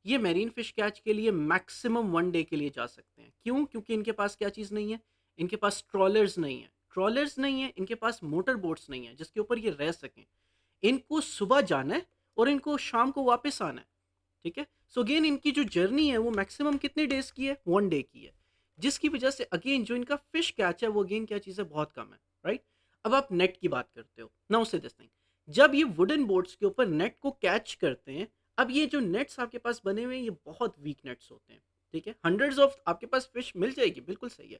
ये मेरीन फिश कैच के लिए मैक्सिमम वन डे के लिए जा सकते हैं। क्यों? क्योंकि इनके पास क्या चीज़ नहीं है, इनके पास ट्रॉलर्स नहीं है, ट्रॉलर्स नहीं है, इनके पास मोटर बोट्स नहीं है जिसके ऊपर ये रह सकें। इनको सुबह जाना है और इनको शाम को वापस आना है, ठीक है। सो अगेन इनकी जो जर्नी है वो मैक्सिमम कितने डेज की है, वन डे की है, जिसकी वजह से अगेन जो इनका फिश कैच है वो अगेन क्या चीज़ है, बहुत कम है, राइट। अब आप नेट की बात करते हो, नाउ से दिस थिंग, जब ये वुडन बोर्ड्स के ऊपर नेट को कैच करते हैं, अब ये जो नेट्स आपके पास बने हुए हैं ये बहुत वीक नेट्स होते हैं, ठीक है। हंड्रेड्स ऑफ आपके पास फिश मिल जाएगी, बिल्कुल सही है,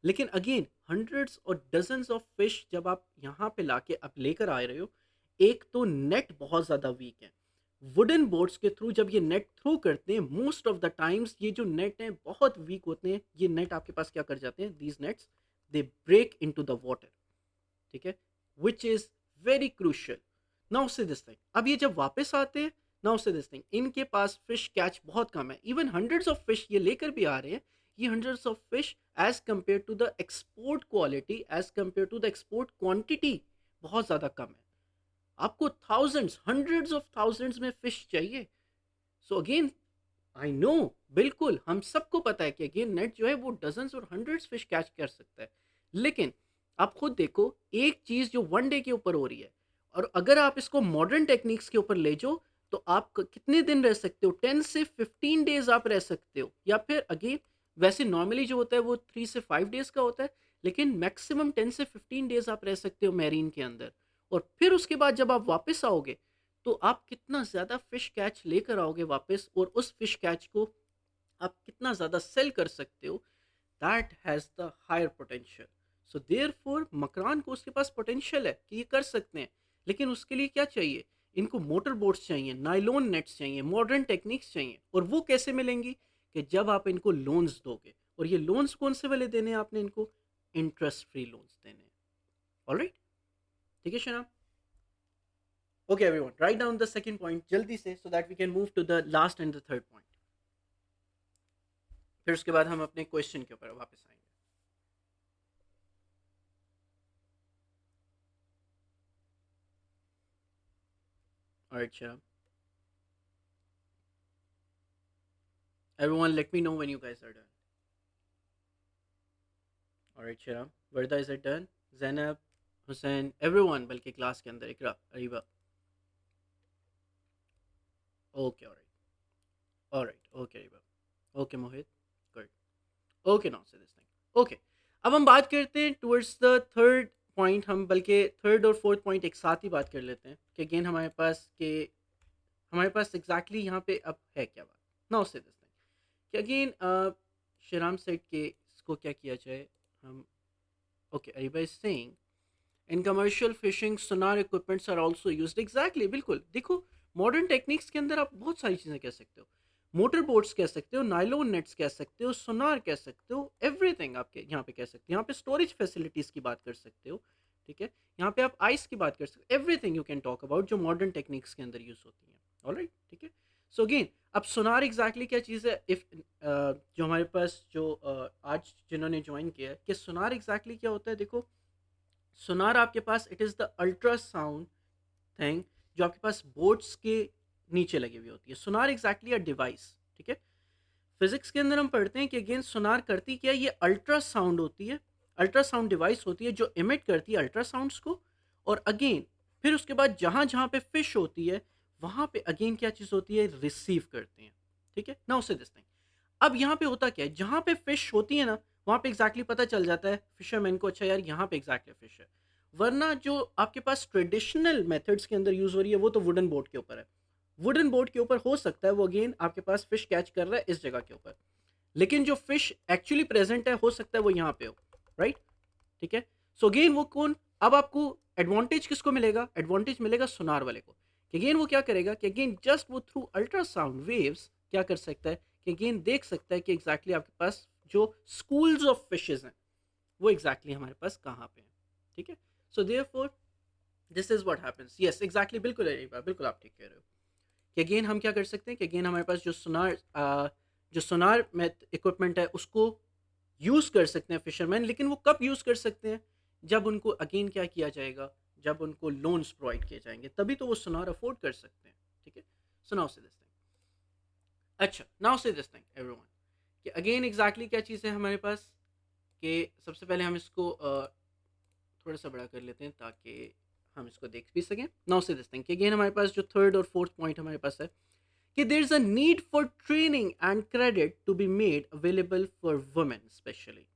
लेकिन अगेन हंड्रेड्स और डजन्स ऑफ फिश जब आप यहाँ पे लाके अब लेकर आ रहे हो, एक तो नेट बहुत ज़्यादा वीक है। वुडन बोर्ड्स के थ्रू जब ये नेट थ्रू करते हैं, मोस्ट ऑफ द टाइम्स ये जो नेट हैं बहुत वीक होते हैं, ये नेट आपके पास क्या कर जाते हैं, these nets they break into the water, ठीक है, which is very crucial. Now से दिस थिंग, अब ये जब वापस आते हैं, नाउ से दिस थिंग, इनके पास फिश कैच बहुत कम है, इवन हंड्रेड्स ऑफ फिश ये लेकर भी आ रहे हैं, ये hundreds of fish as compare to the export quality, as compare to the export quantity बहुत ज़्यादा कम है। आपको थाउजेंड्स, हंड्रेड्स ऑफ थाउजेंड्स में फिश चाहिए। सो अगेन आई नो, बिल्कुल हम सबको पता है कि अगेन नेट जो है वो डजन्स और हंड्रेड्स फिश कैच कर सकता है, लेकिन आप खुद देखो एक चीज़ जो वन डे के ऊपर हो रही है, और अगर आप इसको मॉडर्न टेक्निक्स के ऊपर ले जाओ तो आप कितने दिन रह सकते हो, 10 से 15 डेज आप रह सकते हो, या फिर अगेन वैसे नॉर्मली जो होता है वो 3 से 5 डेज का होता है, लेकिन मैक्सिमम 10 से 15 डेज आप रह सकते हो मैरीन के अंदर। और फिर उसके बाद जब आप वापस आओगे तो आप कितना ज़्यादा फ़िश कैच लेकर आओगे वापस, और उस फ़िश कैच को आप कितना ज़्यादा सेल कर सकते हो, that has the higher potential. So therefore Makran को उसके पास पोटेंशियल है कि ये कर सकते हैं, लेकिन उसके लिए क्या चाहिए, इनको मोटर बोट्स चाहिए, नाइलॉन नेट्स चाहिए, मॉडर्न टेक्निक्स चाहिए, और वो कैसे मिलेंगी कि जब आप इनको लोन्स दोगे, और ये लोन्स कौन से वाले देने हैं आपने इनको, इंटरेस्ट फ्री लोन्स देने हैं। ऑलराइट, ठीक है शनाब। Okay, everyone, write down the second point जल्दी से so that we can move to the last and the third point. फिर उसके बाद हम अपने क्वेश्चन के ऊपर वापस आएंगे। Alright, Shahab. Everyone, let me know when you guys are done. Alright, Shahab. Varda, is it done? Zainab, Hussein, everyone, बल्कि क्लास के अंदर, इकरा, Areeba. Okay, alright, okay, Areeba. Okay, Mohit. Good. Okay, now say this thing. Okay. अब हम बात करते हैं towards the third point, हम बल्कि थर्ड और फोर्थ पॉइंट एक साथ ही बात कर लेते हैं कि अगेन हमारे पास एग्जैक्टली यहाँ पे अब है क्या बात। नाउ से दिस थिंग कि अगेन शराम सेट के इसको क्या किया जाए हम। Okay, Areeba is saying in commercial fishing sonar equipments are also used. Exactly, बिल्कुल। देखो, मॉडर्न टेक्निक्स के अंदर आप बहुत सारी चीज़ें कह सकते हो। मोटर बोट्स कह सकते हो, नाइलॉन नेट्स कह सकते हो, सोनार कह सकते हो, एवरीथिंग आप यहाँ पे कह सकते हो। यहाँ पे स्टोरेज फैसिलिटीज़ की बात कर सकते हो, ठीक है। यहाँ पे आप आइस की बात कर सकते हो, everything you can talk about जो मॉडर्न टेक्निक्स के अंदर यूज़ होती हैं। ऑलराइट, ठीक है। सो अगेन, अब सोनार एग्जैक्टली क्या चीज़ है? इफ जो हमारे पास जो आज जिन्होंने ज्वाइन किया है कि सोनार एग्जैक्टली क्या होता है, देखो, सोनार आपके पास it is the ultrasound thing जो आपके पास बोट्स के नीचे लगी हुई होती है। सोनार एग्जैक्टली अ डिवाइस, ठीक है। फिजिक्स के अंदर हम पढ़ते हैं कि अगेन सोनार करती क्या है? ये अल्ट्रासाउंड होती है, अल्ट्रासाउंड डिवाइस होती है जो इमिट करती है अल्ट्रासाउंड्स को। और अगेन फिर उसके बाद जहाँ जहाँ पे फिश होती है वहाँ पे अगेन क्या चीज़ होती है? रिसीव करते हैं, ठीक है। नाउ से दिस थिंग, अब यहाँ पे होता क्या है? जहाँ पे फिश होती है ना, वहाँ पे एग्जैक्टली पता चल जाता है फिशरमैन को, अच्छा यार यहाँ पे एग्जैक्टली फिश है। वरना जो आपके पास ट्रेडिशनल मेथड्स के अंदर यूज हो रही है वो तो वुडन बोट के ऊपर है। वुडन बोट के ऊपर हो सकता है वो अगेन आपके पास फिश कैच कर रहा है इस जगह के ऊपर, लेकिन जो फिश एक्चुअली प्रेजेंट है हो सकता है वो यहाँ पे हो, राइट, ठीक है। सो अगेन वो कौन, अब आपको एडवांटेज किसको मिलेगा? एडवांटेज मिलेगा सोनार वाले को। कि अगेन वो क्या करेगा कि अगेन जस्ट वो थ्रू अल्ट्रासाउंड वेव्स क्या कर सकता है कि अगेन देख सकता है कि एग्जैक्टली आपके पास जो स्कूल्स ऑफ फिशेज हैं वो एग्जैक्टली हमारे पास कहाँ पे हैं, ठीक है। So therefore this is what happens. Yes, exactly, बिल्कुल यही बात, बिल्कुल आप ठीक कह रहे हो कि अगेन हम क्या कर सकते हैं कि अगेन हमारे पास जो सोनार इक्विपमेंट है उसको यूज़ कर सकते हैं फिशरमैन, लेकिन वो कब यूज़ कर सकते हैं? जब उनको अगेन क्या किया जाएगा? जब उनको लोन्स प्रोवाइड किए जाएंगे तभी तो वो सोनार अफोर्ड कर सकते हैं, ठीक है। सो नाउ से दिस थिंग, अच्छा, नाउ से दिस थिंग एवरीवन, कि अगेन एग्जैक्टली क्या चीज़ है हमारे पास? कि सबसे पहले हम इसको थोड़ा सा बड़ा कर लेते हैं ताकि हम इसको देख भी सकें। नाउ से दिस थिंग कि अगेन हमारे पास जो थर्ड और फोर्थ पॉइंट हमारे पास है कि there is a need for training and credit to be made available for women specially,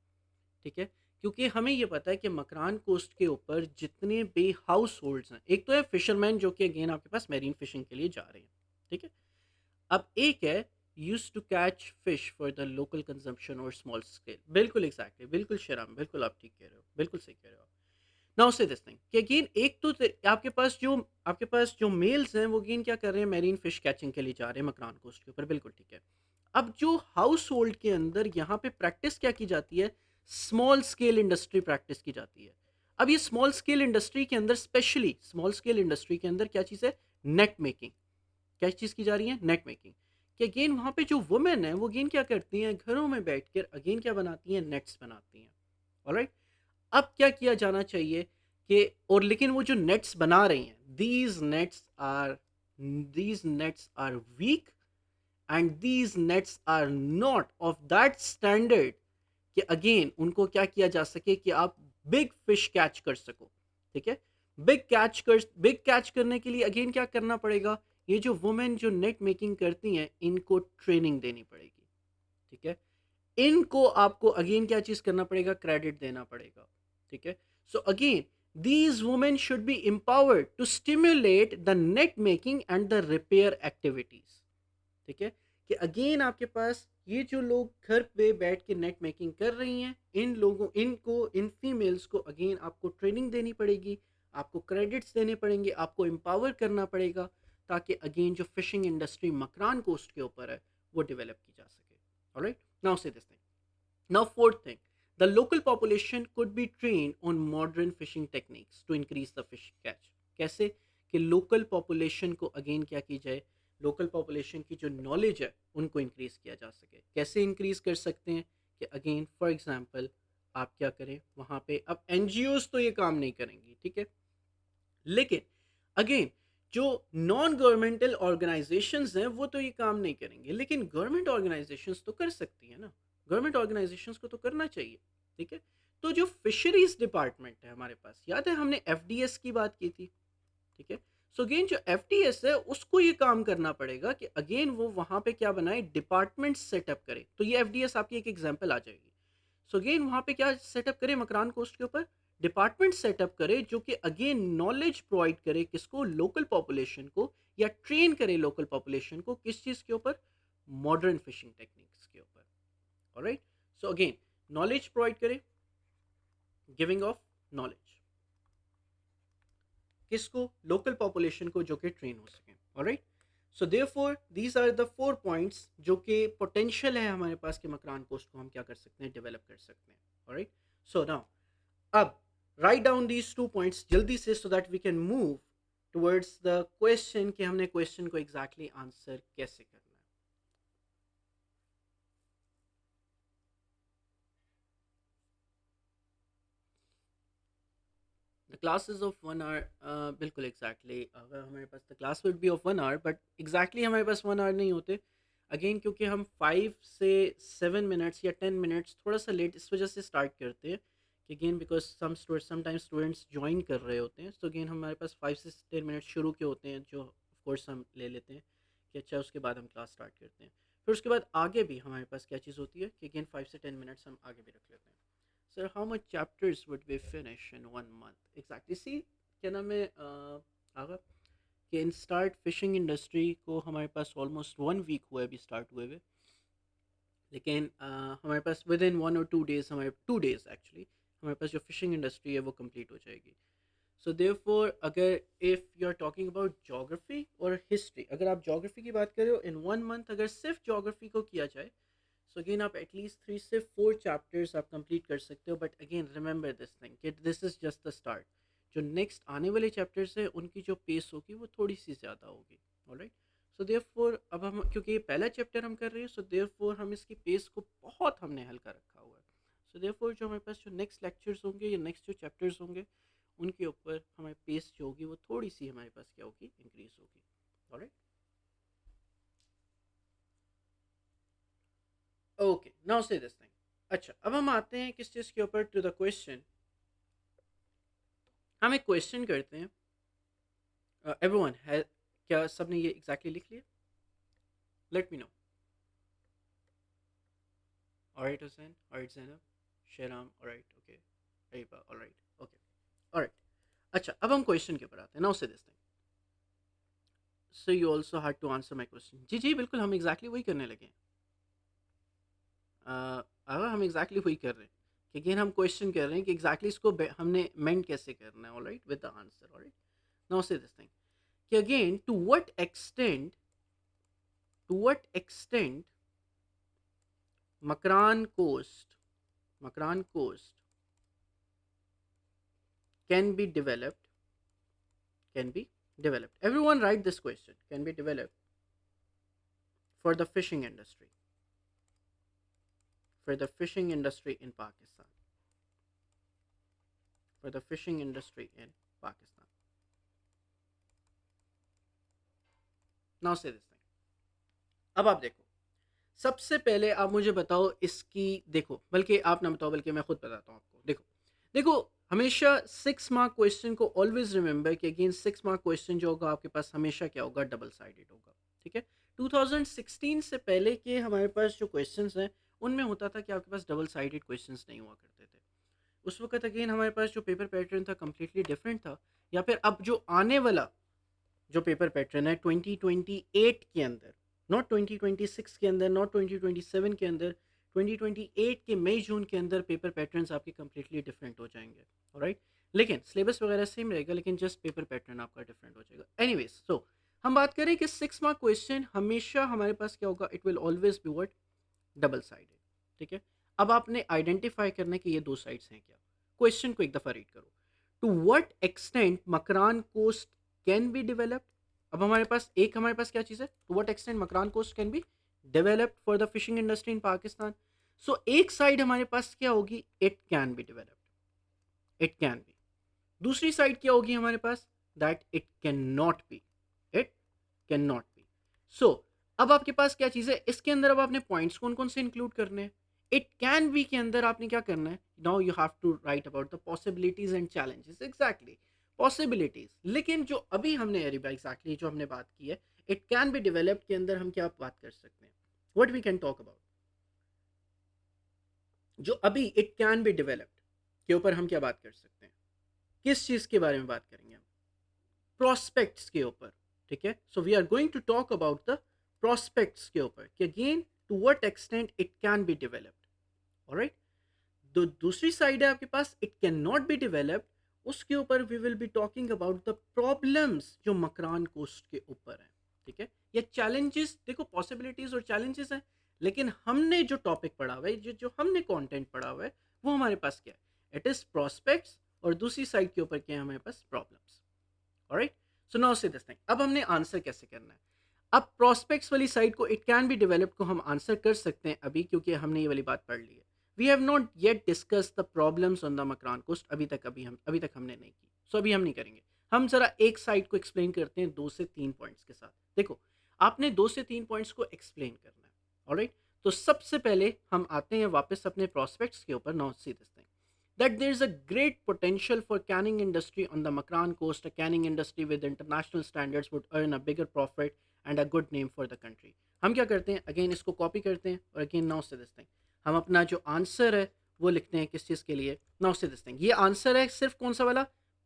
ठीक है। क्योंकि हमें ये पता है कि मकरान कोस्ट के ऊपर जितने भी हाउस होल्ड्स हैं, एक तो है फिशरमैन जो कि अगेन आपके पास मैरीन फिशिंग के लिए जा रहे हैं, ठीक है। अब एक है use to catch fish for the local consumption और स्मॉल स्केल। बिल्कुल एग्जैक्टली, बिल्कुल शेराम, बिल्कुल आप ठीक कह रहे हो, बिल्कुल सही कह रहे हो आप। नाउ से दिस थिंग कि अगेन एक तो आपके पास जो मेल्स हैं वो अगेन क्या कर रहे हैं? मैरीन फिश कैचिंग के लिए जा रहे हैं मकरान कोस्ट के ऊपर, बिल्कुल ठीक है। अब जो हाउस होल्ड के अंदर यहाँ पे प्रैक्टिस क्या की जाती है? स्मॉल स्केल इंडस्ट्री प्रैक्टिस की जाती है। अब ये स्मॉल स्केल इंडस्ट्री के अंदर, स्पेशली स्मॉल स्केल इंडस्ट्री के अंदर क्या चीज़ है? Net making. क्या चीज़ की जा रही है? Net making. कि अगेन वहाँ पे जो वुमेन है वो अगेन क्या करती हैं? घरों में बैठकर अगेन क्या बनाती हैं? नेट्स बनाती हैं। ऑलराइट, अब क्या किया जाना चाहिए कि, और लेकिन वो जो नेट्स बना रही हैं, these nets are weak and these nets are not of that standard कि अगेन उनको क्या किया जा सके कि आप बिग फिश कैच कर सको, ठीक है। बिग कैच करने के लिए अगेन क्या करना पड़ेगा? ये जो वुमेन जो नेट मेकिंग करती हैं इनको ट्रेनिंग देनी पड़ेगी, ठीक है। इनको आपको अगेन क्या चीज करना पड़ेगा? क्रेडिट देना पड़ेगा, ठीक है। So again these women should be empowered to stimulate the net making and the repair activities, ठीक है। कि अगेन आपके पास ये जो लोग घर पे बैठ के नेट मेकिंग कर रही हैं, इन फीमेल्स को अगेन आपको ट्रेनिंग देनी पड़ेगी, आपको क्रेडिट्स देने पड़ेंगे, आपको एम्पावर करना पड़ेगा, ताकि अगेन जो फिशिंग इंडस्ट्री मकरान कोस्ट के ऊपर है वो डेवलप की जा सके। ऑलराइट, नाउ से this thing, now fourth thing, the local population could be trained on modern fishing techniques to increase the fish catch। कैसे? कि लोकल पॉपुलेशन को अगेन क्या की जाए? लोकल पॉपुलेशन की जो नॉलेज है उनको इंक्रीज किया जा सके। कैसे इंक्रीज कर सकते हैं? कि अगेन फॉर एग्जांपल आप क्या करें वहाँ पे, अब एनजीओज तो ये काम नहीं करेंगी, ठीक है, लेकिन अगेन जो नॉन गवर्नमेंटल ऑर्गेनाइजेशंस हैं वो तो ये काम नहीं करेंगे, लेकिन गवर्नमेंट ऑर्गेनाइजेशंस तो कर सकती हैं ना। गवर्नमेंट ऑर्गेनाइजेशंस को तो करना चाहिए, ठीक है। तो जो फिशरीज डिपार्टमेंट है हमारे पास, याद है हमने एफडीएस की बात की थी, ठीक है। सो अगेन जो एफडीएस है उसको ये काम करना पड़ेगा कि अगेन वो वहां पे क्या बनाए? डिपार्टमेंट सेटअप करे। तो ये एफडीएस आपकी एक एग्जांपल आ जाएगी। सो अगेन वहां पे क्या सेटअप करे मकरान कोस्ट के ऊपर? डिपार्टमेंट सेटअप करे जो कि अगेन नॉलेज प्रोवाइड करे किसको? लोकल पॉपुलेशन को, या ट्रेन करे लोकल पॉपुलेशन को किस चीज के ऊपर? मॉडर्न फिशिंग टेक्निक्स के ऊपर। Alright, so again knowledge provide करे, गिविंग ऑफ नॉलेज, किसको, लोकल पॉपुलेशन को, जो कि ट्रेन हो सकें। Alright, so therefore these are the 4 points जो कि पोटेंशियल है हमारे पास कि मकरान कोस्ट को हम क्या कर सकते हैं, डेवलप कर सकते हैं। ऑलराइट, सो नाउ अब राइट डाउन दीज 2 पॉइंट्स जल्दी से, so that we can move towards the question कि हमने क्वेश्चन को एग्जैक्टली आंसर कैसे करना है। The class is of 1 hour, बिल्कुल एग्जैक्टली अगर हमारे पास the class would be of 1 hour, but exactly हमारे पास 1 आवर नहीं होते अगेन, क्योंकि हम 5 से 7 मिनट्स या 10 मिनट्स थोड़ा सा लेट इस वजह से स्टार्ट करते हैं कि again because sometimes students join कर रहे होते हैं, तो अगेन हमारे पास 5 से 10 मिनट शुरू के होते हैं जो ऑफकोर्स हम ले लेते हैं कि अच्छा उसके बाद हम क्लास स्टार्ट करते हैं। फिर उसके बाद आगे भी हमारे पास क्या चीज़ होती है कि अगेन 5 से 10 मिनट्स हम आगे भी रख लेते हैं। Sir, how much chapters would we finish in 1 month? Exactly. See, क्या नाम है आगा कि इन स्टार्ट फिशिंग इंडस्ट्री को हमारे पास ऑलमोस्ट 1 वीक हुआ है अभी स्टार्ट हुए हुए, लेकिन हमारे पास विद इन 1 और 2 डेज, हमारे 2 डेज एक्चुअली हमारे पास जो फिशिंग इंडस्ट्री है वो कंप्लीट हो जाएगी। सो देयरफॉर अगर if you are talking about geography और हिस्ट्री, अगर आप जोग्राफी की बात करें इन 1 मंथ अगर सिर्फ जोग्राफी को किया जाए, सो अगेन आप एटलीस्ट 3 से 4 चैप्टर्स आप कंप्लीट कर सकते हो। But again remember this thing कि this is just the start. जो नेक्स्ट आने वाले चैप्टर्स है उनकी जो पेस होगी वो थोड़ी सी ज़्यादा होगी। ऑलराइट, सो देयरफॉर अब हम क्योंकि ये पहला चैप्टर हम कर रहे हैं, सो देयरफॉर हम इसकी पेस को बहुत हमने हल्का रखा हुआ है। सो देयरफॉर जो हमारे पास जो नेक्स्ट लेक्चर्स होंगे या नेक्स्ट जो चैप्टर्स होंगे उनके ऊपर हमारी पेस जो होगी वो थोड़ी सी हमारे पास क्या होगी, इंक्रीज होगी। ऑलराइट, ओके, नाउ से दिस थिंग। अच्छा, अब हम आते हैं किस चीज़ के ऊपर, टू द क्वेश्चन। हम एक क्वेश्चन करते हैं। एवरीवन है, क्या सबने ये एग्जैक्टली लिख लिया? Let me know. Alright Hussain, alright Zainab, Shahram, alright, okay, Ayba, alright, okay, alright. अच्छा, अब हम क्वेश्चन के ऊपर आते हैं। नाउ से this thing, so you also had to answer my question. जी जी बिल्कुल, हम एग्जैक्टली वही करने लगे हैं। हम एग्जैक्टली वही कर रहे हैं कि अगेन हम क्वेश्चन कर रहे हैं कि एग्जैक्टली इसको हमने मेंट कैसे करना है। Alright, with the answer. Alright, now से दिस थिंग कि again to what extent Makran coast can be developed everyone write this question, can be developed for the fishing industry in Pakistan, for the fishing industry in Pakistan. Now say this thing, अब आप देखो, सबसे पहले आप मुझे बताओ इसकी, देखो बल्कि आप ना बताओ बल्कि मैं खुद बताता हूँ आपको। देखो देखो, हमेशा 6 मार्क क्वेश्चन को ऑलवेज रिमेंबर कि अगेन 6 मार्क क्वेश्चन जो होगा आपके पास हमेशा क्या होगा, डबल साइडेड होगा। ठीक है, 2016 से पहले के हमारे पास जो क्वेश्चंस हैं उनमें होता था कि आपके पास डबल साइडेड क्वेश्चंस नहीं हुआ करते थे। उस वक्त अगेन हमारे पास जो पेपर पैटर्न था कम्प्लीटली डिफरेंट था। या फिर अब जो आने वाला जो पेपर पैटर्न है 2028 के अंदर, नॉट 2026 के अंदर, नॉट 2027 के अंदर, 2028 के मई जून के अंदर पेपर पैटर्न्स आपके कम्प्लीटली डिफरेंट हो जाएंगे। ऑलराइट, लेकिन सिलेबस वगैरह सेम रहेगा, लेकिन जस्ट पेपर पैटर्न आपका डिफरेंट हो जाएगा। एनीवेज, सो हम बात करें कि 6 मार्क क्वेश्चन हमेशा हमारे पास क्या होगा, it will always be what, double sided. ठीक है, अब आपने आइडेंटिफाई करना है कि ये दो साइड्स हैं क्या। क्वेश्चन को एक दफ़ा रीड करो, to what extent Makran coast can be developed. अब हमारे पास क्या चीज़ है, to what extent Makran coast can be developed for the fishing industry in Pakistan. So एक साइड हमारे पास क्या होगी, it can be developed, it can be. दूसरी साइड क्या होगी हमारे पास, that it can not be, it can not be. So अब आपके पास क्या चीज़ है, इसके अंदर अब आपने पॉइंट्स कौन कौन से इंक्लूड करने हैं। इट कैन बी के अंदर आपने क्या करना है, now you have to write about the possibilities and challenges. Exactly, possibilities. लेकिन जो अभी हमने अरीबा एग्जैक्टली जो हमने बात की है, इट कैन बी डेवलप्ड के अंदर हम क्या बात कर सकते हैं, what we can talk about. जो अभी इट कैन बी डेवलप्ड के ऊपर हम क्या बात कर सकते हैं, किस चीज़ के बारे में बात करेंगे हम, प्रोस्पेक्ट्स के ऊपर। ठीक है, so we are going to talk about the prospects के ऊपर कि again to what extent it can be developed. Alright, तो दूसरी साइड है आपके पास, it can not be developed, उसके ऊपर we will be talking about the problems जो मकरान कोस्ट के ऊपर है, ठीक है, या चैलेंजेस। देखो पॉसिबिलिटीज और चैलेंजेस हैं, लेकिन हमने जो टॉपिक पढ़ा हुआ है, जो जो हमने कंटेंट पढ़ा हुआ है, वो हमारे पास क्या है, इट इज प्रॉस्पेक्ट्स, और दूसरी साइड के ऊपर क्या है हमारे पास, प्रॉब्लम्स। ऑलराइट, सो नाउ से दिस थिंग, अब हमने आंसर कैसे करना है। अब प्रोस्पेक्ट्स वाली साइड को, इट कैन बी डेवलप्ड को हम आंसर कर सकते हैं अभी, क्योंकि हमने ये वाली बात पढ़ ली है। We have not yet discuss the problems on the Makran coast, अभी तक हमने नहीं की, सो अभी हम नहीं करेंगे। हम जरा एक साइड को एक्सप्लेन करते हैं 2 से 3 पॉइंट्स के साथ। देखो, आपने 2 से 3 पॉइंट्स को एक्सप्लेन करना है। ऑलराइट, तो सबसे पहले हम आते हैं वापस अपने प्रोस्पेक्ट्स के ऊपर। Now see this thing, that there is a great potential for canning industry on the Makran coast. A canning industry with international standards would earn a bigger profit and a good name for the country. हम क्या करते हैं, again इसको copy करते हैं और again now से this thing, हम अपना जो आंसर है वो लिखते हैं किस चीज़ के लिए, नाउ से दिस थिंग। ये आंसर है सिर्फ कौन सा वाला,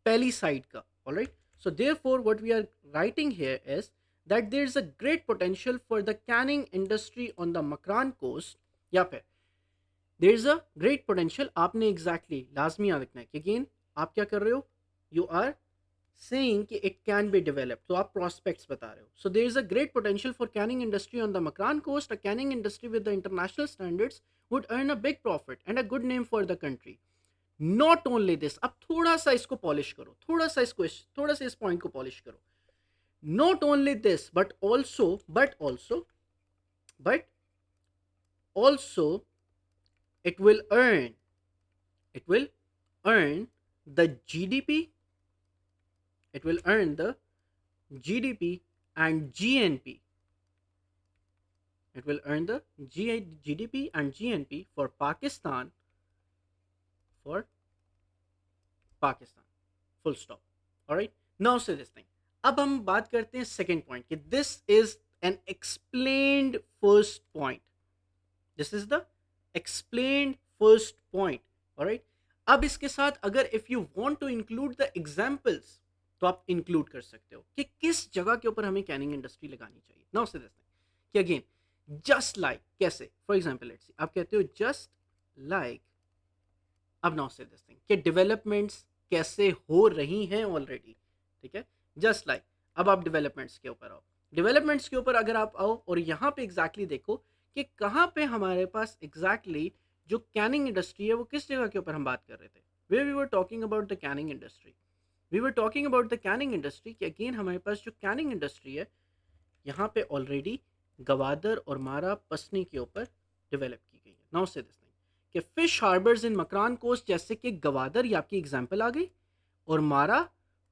पहली साइड का। Alright, so therefore what we are writing here is that there is a great potential for the canning industry on the Makran coast, या फिर देर इज अ ग्रेट पोटेंशियल। आपने एग्जैक्टली लाजमी याद रखना है कि अगेन आप क्या कर रहे हो, यू आर सेइंग कि इट कैन बी डेवलप, तो आप प्रोस्पेक्ट्स बता रहे हो। So there is a great potential for canning industry on the Makran coast. A canning industry with the international standards would earn a big profit and a good name for the country. Not only this, अब थोड़ा सा इसको polish करो, थोड़ा सा इस point को polish करो। Not only this but also it will earn it will earn the GDP, it will earn the GDP and GNP, it will earn the GDP and GNP for for Pakistan, full stop. All right, now say this thing, अब हम बात करते हैं second point कि this is an explained first point, this is the explained first point. Alright, अब इसके साथ अगर if you want to include the examples, तो आप इंक्लूड कर सकते हो कि किस जगह के ऊपर हमें कैनिंग इंडस्ट्री लगानी चाहिए। नाउ से दिस थिंग कि अगेन जस्ट लाइक कैसे, फॉर एग्जांपल लेट्स सी, आप कहते हो जस्ट लाइक, अब नाउ से दिस थिंग कि डेवलपमेंट्स कैसे हो रही हैं ऑलरेडी, ठीक है, जस्ट लाइक। अब आप डेवलपमेंट्स के ऊपर आओ, डेवलपमेंट्स के ऊपर अगर आप आओ और यहाँ पे एग्जैक्टली देखो कि कहाँ पे हमारे पास एग्जैक्टली जो कैनिंग इंडस्ट्री है वो किस जगह के ऊपर हम बात कर रहे थे। We we were talking about the canning industry, we were talking about the canning industry कि अगेन हमारे पास जो कैनिंग इंडस्ट्री है यहाँ पे ऑलरेडी गवादर और मारा पसनी के ऊपर डेवलप की गई है। नाउ से दिस थिंग कि फिश हार्बर्स इन मकरान कोस्ट, जैसे कि गवादर, ये आपकी एग्जांपल आ गई, Ormara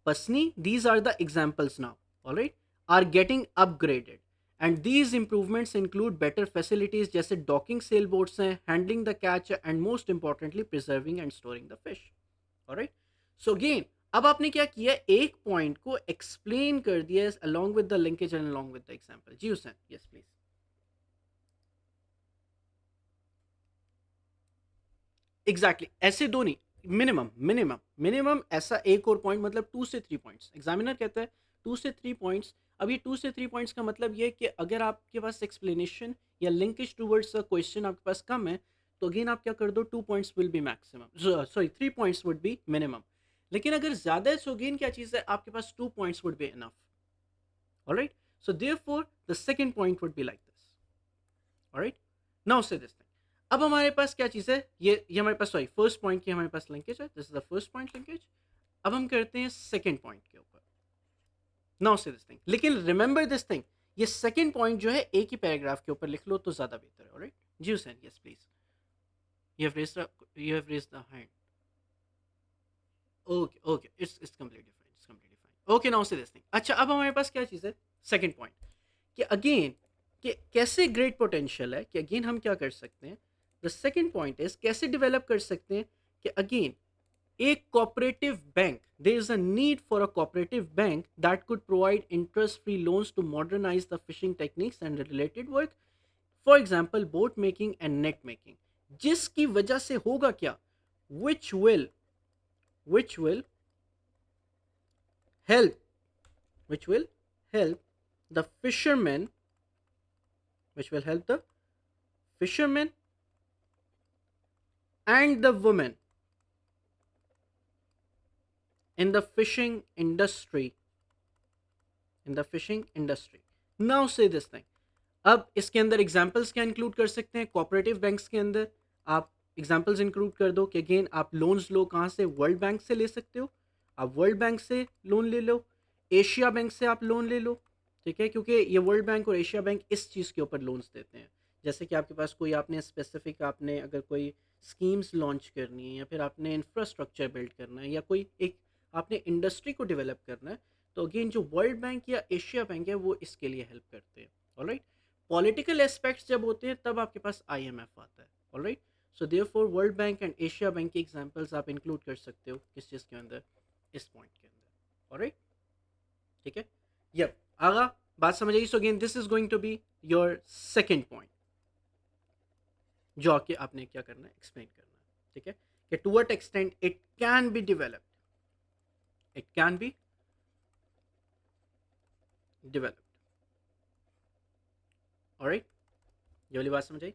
Pasni, these are the examples now, alright, are getting upgraded and these improvements include better facilities, जैसे डॉकिंग सेल बोट्स हैं, handling the catch and most importantly preserving and storing the fish. Alright, so again अब आपने क्या किया, एक point को explain कर दिया along with the linkage and along with the example. जी हुसैन, यस प्लीज। एग्जैक्टली ऐसे दो नहीं, मिनिमम ऐसा एक और पॉइंट, मतलब 2 से 3 पॉइंट्स एग्जामिनर कहता है, 2 से 3 पॉइंट्स। अब ये 2 से 3 पॉइंट्स का मतलब ये है कि अगर आपके पास एक्सप्लेनेशन या लिंकेज टूवर्ड्स क्वेश्चन आपके पास कम है, तो अगेन आप क्या कर दो, 2 points will be maximum, sorry 3 points would be minimum. लेकिन अगर ज्यादा है, सो अगेन क्या चीज़ है, आपके पास 2 points would be enough. Alright, so therefore the second point would be like this. Alright, now से दिस थिंग, अब हमारे पास क्या चीज़ है, ये हमारे पास, सॉरी फर्स्ट पॉइंट की हमारे पास लिंकेज है, this is the first point linkage. अब हम करते हैं सेकंड पॉइंट के ऊपर। नाउ से दिस थिंग, लेकिन रिमेंबर दिस थिंग, ये सेकंड पॉइंट जो है एक ही पैराग्राफ के ऊपर लिख लो तो ज़्यादा बेहतर है। ऑलराइट, जी Hussain, yes please, you have raised the hand. Okay okay, it's completely fine, it's completely fine. Okay, now से दिस थिंग, अच्छा अब हमारे पास क्या चीज़ है, सेकंड पॉइंट, कि अगेन कि कैसे ग्रेट पोटेंशियल है, कि अगेन हम क्या कर सकते हैं, द सेकंड पॉइंट इज कैसे डेवलप कर सकते हैं, कि अगेन एक cooperative bank, there is a need for a cooperative bank that could provide interest free loans to modernize the fishing techniques and related work, for example boat making and net making, जिसकी वजह से होगा क्या, which will help which will help the fishermen, which will help the fishermen and the women in the fishing industry, in the fishing industry. Now say this thing. अब इसके अंदर examples क्या include कर सकते हैं? कोऑपरेटिव बैंक्स के अंदर आप एग्जाम्पल्स इंक्लूड कर दो कि अगेन आप लोन्स लो कहाँ से? वर्ल्ड बैंक से ले सकते हो, आप वर्ल्ड बैंक से लोन ले लो, एशिया बैंक से आप लोन ले लो, ठीक है, क्योंकि ये वर्ल्ड बैंक और एशिया बैंक इस चीज़ के ऊपर लोन्स देते हैं। जैसे कि आपके पास कोई आपने स्पेसिफिक आपने अगर कोई स्कीम्स लॉन्च करनी है या फिर आपने इंफ्रास्ट्रक्चर बिल्ड करना है या कोई एक आपने इंडस्ट्री को डेवलप करना है, तो अगेन जो वर्ल्ड बैंक या एशिया बैंक है वो इसके लिए हेल्प करते हैं। ऑलराइट, पॉलिटिकल एस्पेक्ट्स जब होते हैं तब आपके पास आईएमएफ आता है। Alright, so therefore world bank and Asia bank की एग्जांपल्स आप इंक्लूड कर सकते हो किस चीज़ के अंदर? इस पॉइंट के अंदर। ऑलराइट, ठीक है, यप, आगा बात समझ आई? So again this is going to be your second point जो आके आपने क्या करना है? एक्सप्लेन करना है, ठीक है, कि to what extent it can be developed, it can be developed. Alright, ये वाली बात समझ आई?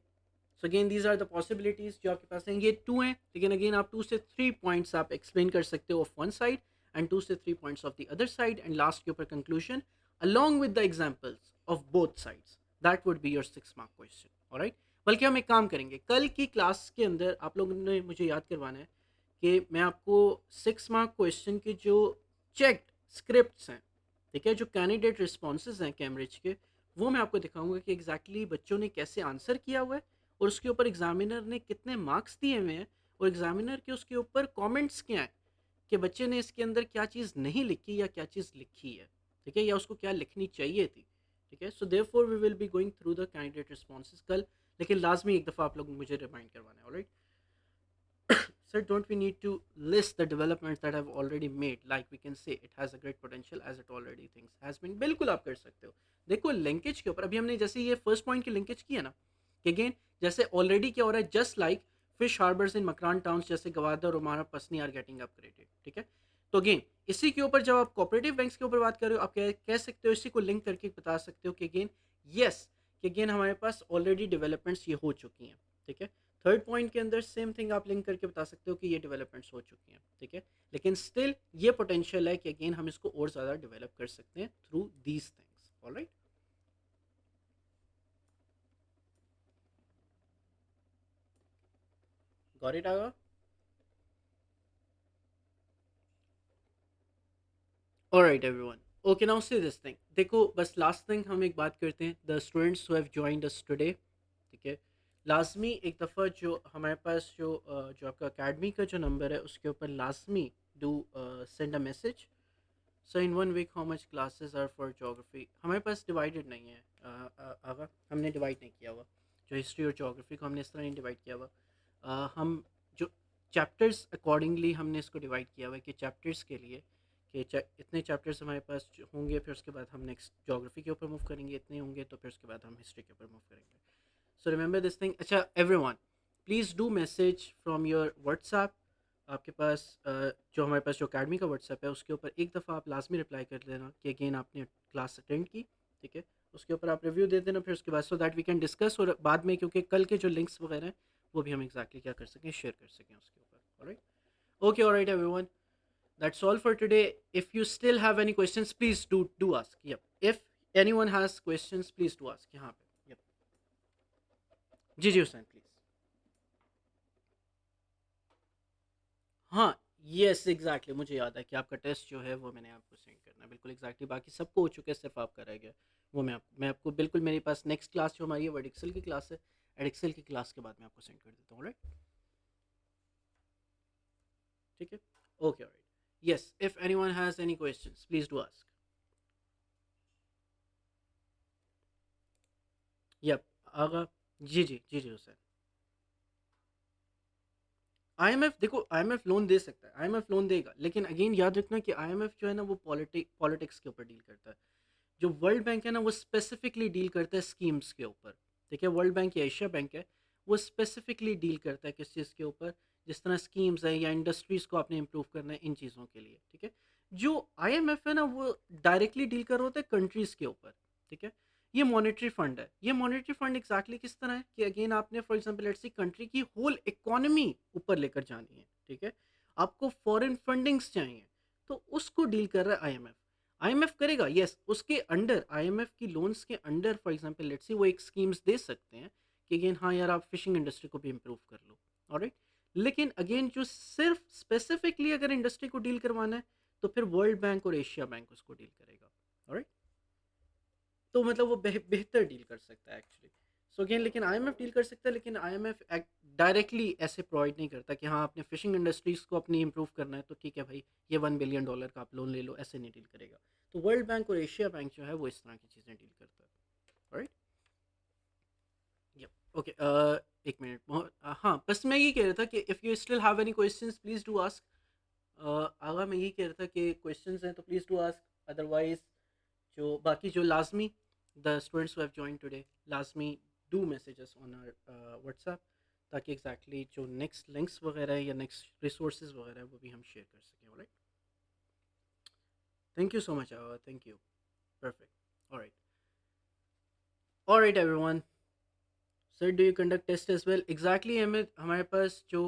So again these are the possibilities जो आपके पास हैं। ये टू हैं, लेकिन अगेन आप 2 से 3 पॉइंट्स आप एक्सप्लेन कर सकते हो ऑफ वन साइड एंड 2 से 3 points of the other side, and last के ऊपर conclusion along with the examples of both sides. That would be your 6 mark question. Alright, बल्कि हम एक काम करेंगे, कल की क्लास के अंदर आप लोगों ने मुझे याद करवाना है कि मैं आपको 6 मार्क क्वेश्चन के जो चेक्ड स्क्रिप्ट्स हैं, ठीक है, जो कैंडिडेट रिस्पॉन्सेज हैं कैम्ब्रिज के, वो मैं आपको दिखाऊंगा कि एग्जैक्टली बच्चों ने कैसे आंसर किया हुआ है और उसके ऊपर एग्जामिनर ने कितने मार्क्स दिए हुए हैं और एग्जामिनर के उसके ऊपर कमेंट्स क्या हैं कि बच्चे ने इसके अंदर क्या चीज़ नहीं लिखी या क्या चीज़ लिखी है, ठीक है, या उसको क्या लिखनी चाहिए थी, ठीक है। So therefore we will be going through the candidate responses कल, लेकिन लाजमी एक दफ़ा आप लोग मुझे रिमाइंड करवाना है। Alright sir, don't we need to list the developments that have already made, like we can say it has a great potential as it already thinks has been? बिल्कुल आप कर सकते हो। देखो लिंकेज के ऊपर अभी हमने जैसे ये फर्स्ट पॉइंट की लिंकेज की है ना, कि अगेन जैसे ऑलरेडी क्या हो रहा है, जस्ट लाइक फिश हार्बर्स इन मकरान टाउन्स जैसे गवादर और मारा पसनी आर गेटिंग अपग्रेडेड, ठीक है। तो अगेन इसी के ऊपर जब आप कोऑपरेटिव बैंक्स के ऊपर बात कर रहे हो, आप कह सकते हो, इसी को लिंक करके बता सकते हो कि अगेन यस, कि अगेन हमारे पास ऑलरेडी डेवलपमेंट्स ये हो चुकी हैं, ठीक है। थर्ड पॉइंट के अंदर सेम थिंग आप लिंक करके बता सकते हो कि ये डेवलपमेंट्स हो चुकी हैं, ठीक है, लेकिन स्टिल ये पोटेंशियल है कि अगेन हम इसको और ज़्यादा डेवलप कर सकते हैं through these things. Alright, got it Agha? Alright everyone, okay, now से दिस थिंग, देखो बस लास्ट थिंग हम एक बात करते हैं, the students who have joined us today, ठीक है, लाजमी एक दफ़ा जो हमारे पास जो आपका अकेडमी का जो नंबर है उसके ऊपर लाजमी do send a message. So in 1 week how much classes are for geography? हमारे पास डिवाइडेड नहीं है आगा, हमने डिवाइड नहीं किया हुआ, जो हिस्ट्री और जोग्राफी को हमने इस तरह नहीं डिवाइड किया हुआ। हम जो चैप्टर्स अकॉर्डिंगली हमने इसको डिवाइड किया हुआ है कि चैप्टर्स के लिए कि इतने चैप्टर्स हमारे पास होंगे, फिर उसके बाद हम नेक्स्ट जोग्राफी के ऊपर मूव करेंगे, इतने होंगे तो फिर उसके बाद हम हिस्ट्री के ऊपर मूव करेंगे। So remember this thing. अच्छा everyone, please do message from your WhatsApp. आपके पास जो हमारे पास जो अकेडमी का व्हाट्सएप है उसके ऊपर एक दफ़ा आप लाजमी रिप्लाई कर देना कि अगेन आपने क्लास अटेंड की, ठीक है, उसके ऊपर आप रिव्यू दे देना, फिर उसके बाद so that we can discuss, और बाद में क्योंकि कल के जो लिंक्स वगैरह हैं वो भी हम एग्जैक्टली क्या कर सकें, शेयर कर सकें उसके ऊपर। Alright, okay, alright everyone, that's all for today. If you still have any questions, please do ask. Yep, if anyone has questions, please do ask यहाँ पे। Yep, जी जी हुसैन प्लीज। हाँ, यस एग्जैक्टली, मुझे याद है कि आपका टेस्ट जो है वो मैंने आपको सेंड करना है, बिल्कुल एग्जैक्टली, बाकी सबको हो चुके हैं, सिर्फ आपका रह गया। वो मैं आपको बिल्कुल, मेरे पास नेक्स्ट क्लास जो हमारी है वो एडिक्सल की क्लास है, एडिक्सल की क्लास के बाद मैं आपको सेंड कर देता हूँ। राइट, ठीक है, okay, right, yes, if anyone has any questions please do ask. Yep, Agha, जी जी जी जी हुसैन। आईएमएफ, देखो आईएमएफ लोन दे सकता है, आईएमएफ लोन देगा, लेकिन अगेन याद रखना कि आईएमएफ जो है ना वो पॉलिटिक्स के ऊपर डील करता है। जो वर्ल्ड बैंक है ना वो स्पेसिफिकली डील करता है स्कीम्स के ऊपर, ठीक है, वर्ल्ड बैंक या एशिया बैंक है वो स्पेसिफिकली डील करता है किस चीज़ के ऊपर, जिस तरह स्कीम्स है या इंडस्ट्रीज़ को आपने इम्प्रूव करना है इन चीज़ों के लिए, ठीक है। जो आईएमएफ है ना वो डायरेक्टली डील कर रहा होता है कंट्रीज़ के ऊपर, ठीक है। ये मॉनेटरी फंड है, ये मॉनेटरी फंड एग्जैक्टली किस तरह है कि अगेन आपने for example let's C country की होल इकोनॉमी ऊपर लेकर जानी है, ठीक है, आपको फॉरेन फंडिंग्स चाहिए, तो उसको डील कर रहा है आईएमएफ। आईएमएफ करेगा, यस, उसके अंडर आईएमएफ की लोन्स के अंडर फॉर एग्जांपल लेट्स सी वो एक स्कीम्स दे सकते हैं कि अगेन हाँ यार आप फिशिंग इंडस्ट्री को भी इम्प्रूव कर लो, ऑलराइट। लेकिन अगेन जो सिर्फ स्पेसिफिकली अगर इंडस्ट्री को डील करवाना है तो फिर वर्ल्ड बैंक और एशिया बैंक उसको डील करेगा, ऑलराइट। तो मतलब वो बेहतर डील कर सकता है एक्चुअली। सो अगेन लेकिन आईएमएफ डील कर सकता है, लेकिन आईएमएफ डायरेक्टली ऐसे प्रोवाइड नहीं करता कि हाँ आपने फिशिंग इंडस्ट्रीज को अपनी इंप्रूव करना है तो ठीक है भाई ये $1 बिलियन का आप लोन ले लो, ऐसे नहीं डील करेगा। तो वर्ल्ड बैंक और एशिया बैंक जो है वो इस तरह की चीज़ें डील करता है, राइट। यप ओके, एक मिनट, हाँ बस मैं ये कह रहा था कि if you still have any questions please do ask. Agha मैं यही कह रहा था कि क्वेश्चंस हैं तो प्लीज़ डू आस्क, अदरवाइज जो बाकी जो लाजमी the students who have join today लाजमी do messages on our WhatsApp, ताकि एग्जैक्टली जो नेक्स्ट लिंक्स वगैरह है या नेक्स्ट रिसोर्सेज वगैरह है वो भी हम शेयर कर सकें, right. Thank you so much, thank you, perfect, alright, alright everyone. Sir do you conduct test as well? Exactly हमें हमारे पास जो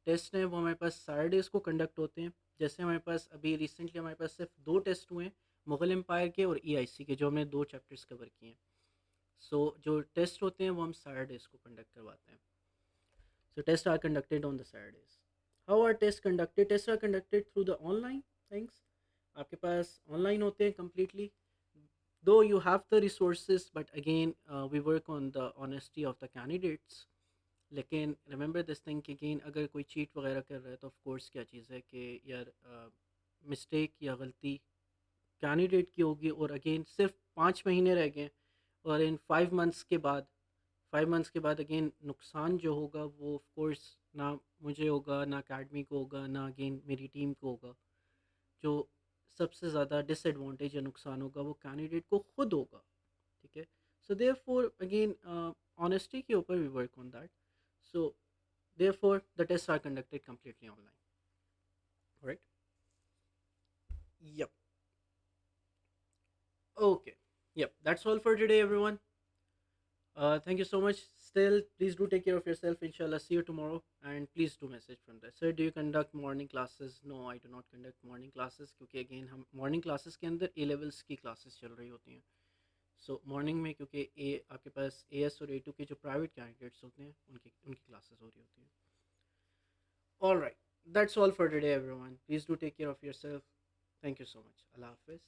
टेस्ट हैं वो हमारे पास सैटरडेज को कंडक्ट होते हैं। जैसे हमारे पास अभी रिसेंटली हमारे पास सिर्फ दो टेस्ट हुए हैं, मुगल एम्पायर के और ईआईसी के, जो हमने दो चैप्टर्स कवर किए हैं। सो जो टेस्ट होते हैं वो हम सैटरडेज को कंडक्ट करवाते हैं। So test are conducted on the Saturdays. How are test conducted? Test are conducted through the online things. आपके पास ऑनलाइन होते हैं completely, though you have the resources, but again we work on the honesty of the candidates। लेकिन remember this thing कि again अगर कोई cheat वगैरह कर रहा है तो ऑफ कोर्स क्या चीज़ है कि यार मिस्टेक या गलती कैंडिडेट की होगी, और अगेन सिर्फ 5 महीने रह गए और इन 5 मंथ्स के बाद 5 मंथ्स के बाद अगेन नुकसान जो होगा वो ऑफ कोर्स ना मुझे होगा, ना अकेडमी को होगा, ना अगेन मेरी टीम को होगा। जो सबसे ज़्यादा डिसएडवांटेज या नुकसान होगा वो कैंडिडेट को खुद होगा, ठीक है। So therefore again honesty के ऊपर we work on that. So therefore the test are conducted completely online, right. Yup okay, yep, that's all for today everyone. Thank you so much. Still, please do take care of yourself. Inshallah, see you tomorrow. And please do message from there. Sir, do you conduct morning classes? No, I do not conduct morning classes क्योंकि again हम morning classes के अंदर A levels की classes चल रही होती हैं। So morning में क्योंकि A आपके पास AS और A2 के जो private candidates होते हैं उनकी उनकी classes हो रही होती हैं। All right, that's all for today, everyone. Please do take care of yourself. Thank you so much. Allah Hafiz.